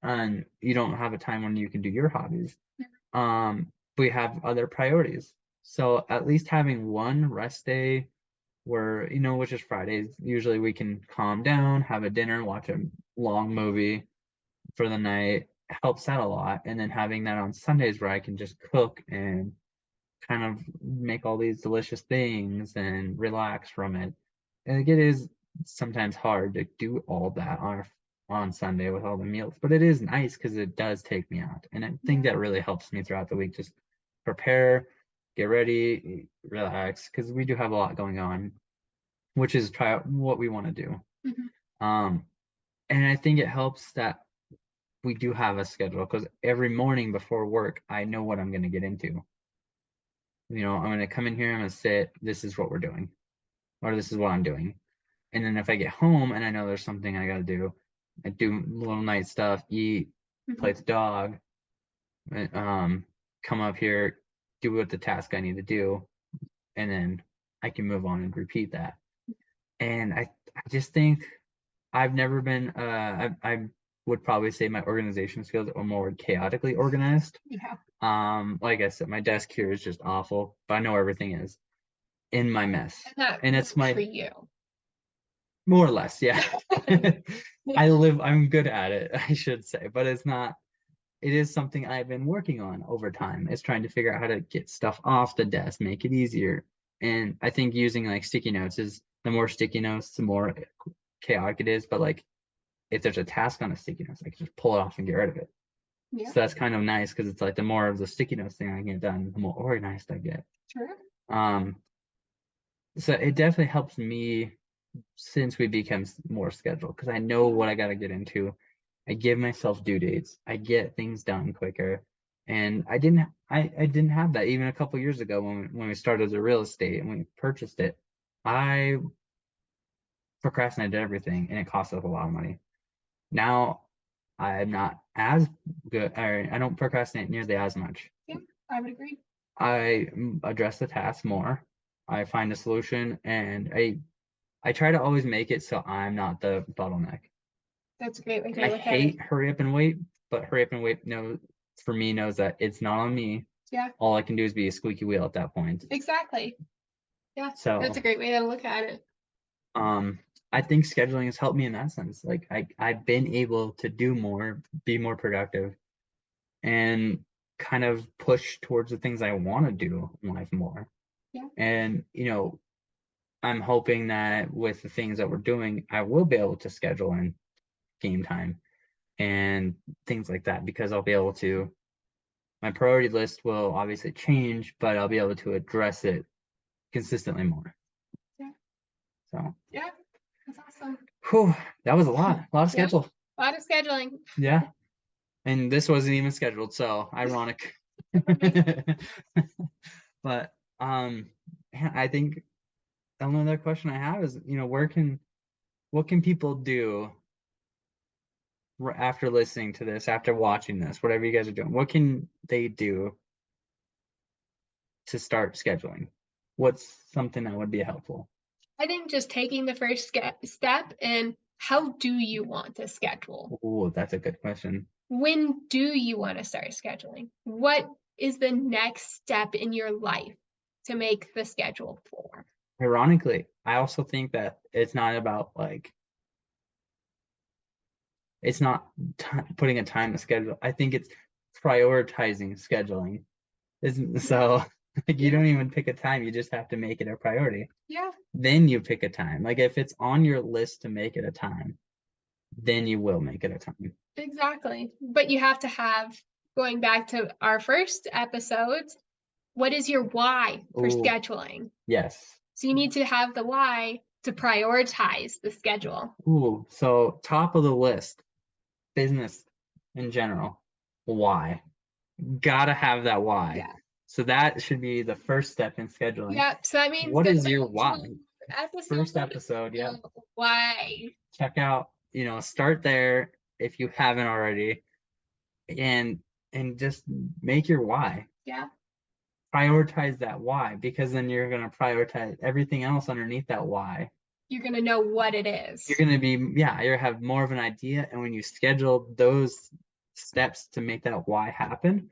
and you don't have a time when you can do your hobbies. We have other priorities. So at least having one rest day where, which is Fridays, usually we can calm down, have a dinner, watch a long movie for the night helps out a lot. And then having that on Sundays where I can just cook and kind of make all these delicious things and relax from it. And it is sometimes hard to do all that on Sunday with all the meals, but it is nice because it does take me out. And I think that really helps me throughout the week. Just prepare, get ready, relax, because we do have a lot going on, which is try out what we want to do. And I think it helps that we do have a schedule because every morning before work, I know what I'm going to get into. I'm going to come in here, I'm going to sit, this is what we're doing, or this is what I'm doing. And then if I get home and I know there's something I got to do, I do little night stuff, eat, play with the dog, come up here, do what the task I need to do, and then I can move on and repeat that. And I just think I've never been, I would probably say my organization skills are more chaotically organized. Yeah. Like I said, my desk here is just awful, but I know everything is in my mess. And it's for you. More or less, yeah. I'm good at it, I should say, but it is something I've been working on over time. It's trying to figure out how to get stuff off the desk, make it easier. And I think using like sticky notes the more sticky notes, the more chaotic it is. But like if there's a task on a sticky notes, I can just pull it off and get rid of it. Yeah. So that's kind of nice because it's like the more of the sticky notes thing I get done, the more organized I get. Sure. So it definitely helps me since we become more scheduled because I know what I got to get into. I give myself due dates. I get things done quicker. And I didn't have that even a couple years ago when we started the real estate and we purchased it. I procrastinated everything and it cost us a lot of money. Now I'm not as good, or I don't procrastinate nearly as much. Yeah. I would agree. I address the task more. I find a solution, and I try to always make it so I'm not the bottleneck. That's a great way to I look at it. hate hurry up and wait, but hurry up and wait for me knows that it's not on me. Yeah. All I can do is be a squeaky wheel at that point. Exactly. Yeah. So that's a great way to look at it. I think scheduling has helped me in that sense. Like I've been able to do more, be more productive, and kind of push towards the things I want to do in life more. Yeah. And I'm hoping that with the things that we're doing, I will be able to schedule in game time and things like that, because I'll be able to, my priority list will obviously change, but I'll be able to address it consistently more. Yeah. So yeah, that's awesome. Whew, that was a lot of schedule. A lot of scheduling. Yeah. And this wasn't even scheduled, so ironic. But I think another question I have is, what can people do after listening to this, after watching this, whatever you guys are doing? What can they do to start scheduling? What's something that would be helpful? I think just taking the first step, and how do you want to schedule? Oh, that's a good question. When do you want to start scheduling? What is the next step in your life to make the schedule for? Ironically, I also think that it's not about it's not putting a time to schedule. I think it's prioritizing scheduling. Isn't so you don't even pick a time, you just have to make it a priority. Yeah. Then you pick a time. Like if it's on your list to make it a time, then you will make it a time. Exactly. But you have to have, going back to our first episode, what is your why for scheduling? Yes. So you need to have the why to prioritize the schedule. Ooh, so top of the list, business in general. Why? Gotta have that why. Yeah. So that should be the first step in scheduling. Yeah. So that means what is your why? First episode, yeah. Why? Check out, start there if you haven't already, and just make your why. Yeah. Prioritize that why, because then you're gonna prioritize everything else underneath that why. You're gonna know what it is. You're gonna be, you have more of an idea, and when you schedule those steps to make that why happen,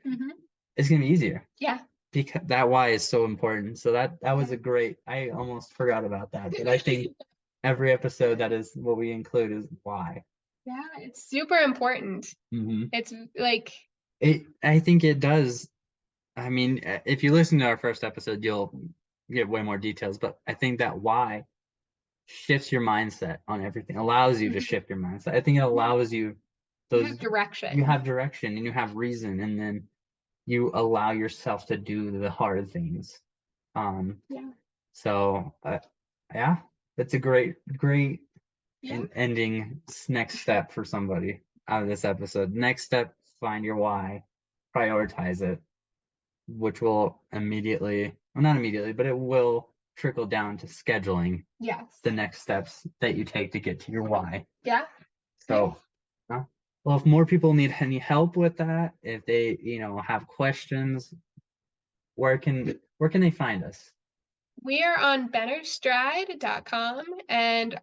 it's gonna be easier. Yeah. Because that why is so important. So that was a great, I almost forgot about that, but I think every episode that is what we include is why. Yeah, it's super important. It's like I think it does. I mean, if you listen to our first episode, you'll get way more details, but I think that why shifts your mindset on everything, allows you to shift your mindset. I think it allows you you have direction. You have direction and you have reason, and then you allow yourself to do the hard things. Yeah. So yeah, that's a great ending next step for somebody out of this episode. Next step, find your why, prioritize it, which will immediately, well, not immediately, but it will trickle down to scheduling. Yes. The next steps that you take to get to your why. Yeah. So, well, if more people need any help with that, if they, have questions, where can they find us? We are on bennerstride.com, and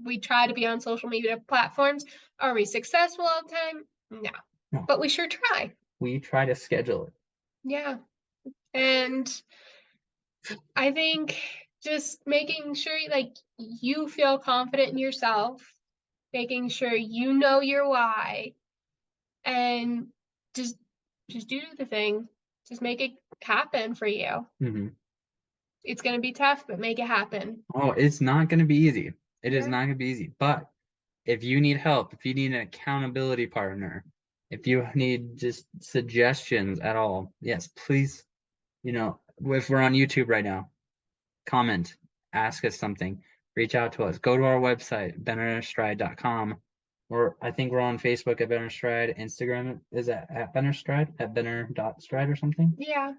we try to be on social media platforms. Are we successful all the time? No. But we sure try. We try to schedule it. Yeah. And I think just making sure you feel confident in yourself, making sure you know your why, and just do the thing. Just make it happen for you. It's going to be tough, but make it happen. Oh, it's not going to be easy. It is not going to be easy. But if you need help, if you need an accountability partner, if you need just suggestions at all, yes, please, if we're on YouTube right now, comment, ask us something, reach out to us, go to our website, bennerstride.com, or I think we're on Facebook at bennerstride, Instagram is at bennerstride, at benner.stride or something. Yeah.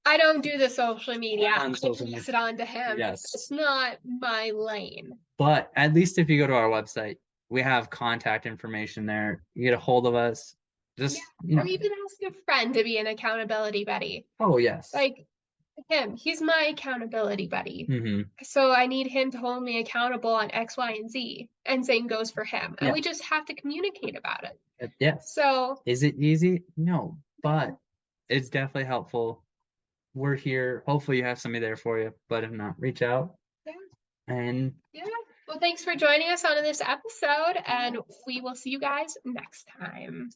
I don't do the social media. I pass it on to him. Yes. It's not my lane. But at least if you go to our website, we have contact information there. You get a hold of us. Just, or even ask a friend to be an accountability buddy. Oh, yes. Like him, he's my accountability buddy. Mm-hmm. So I need him to hold me accountable on X, Y, and Z. And same goes for him. And we just have to communicate about it. Yes. So is it easy? No, but it's definitely helpful. We're here. Hopefully you have somebody there for you, but if not, reach out. Yeah. And well, thanks for joining us on this episode, and we will see you guys next time.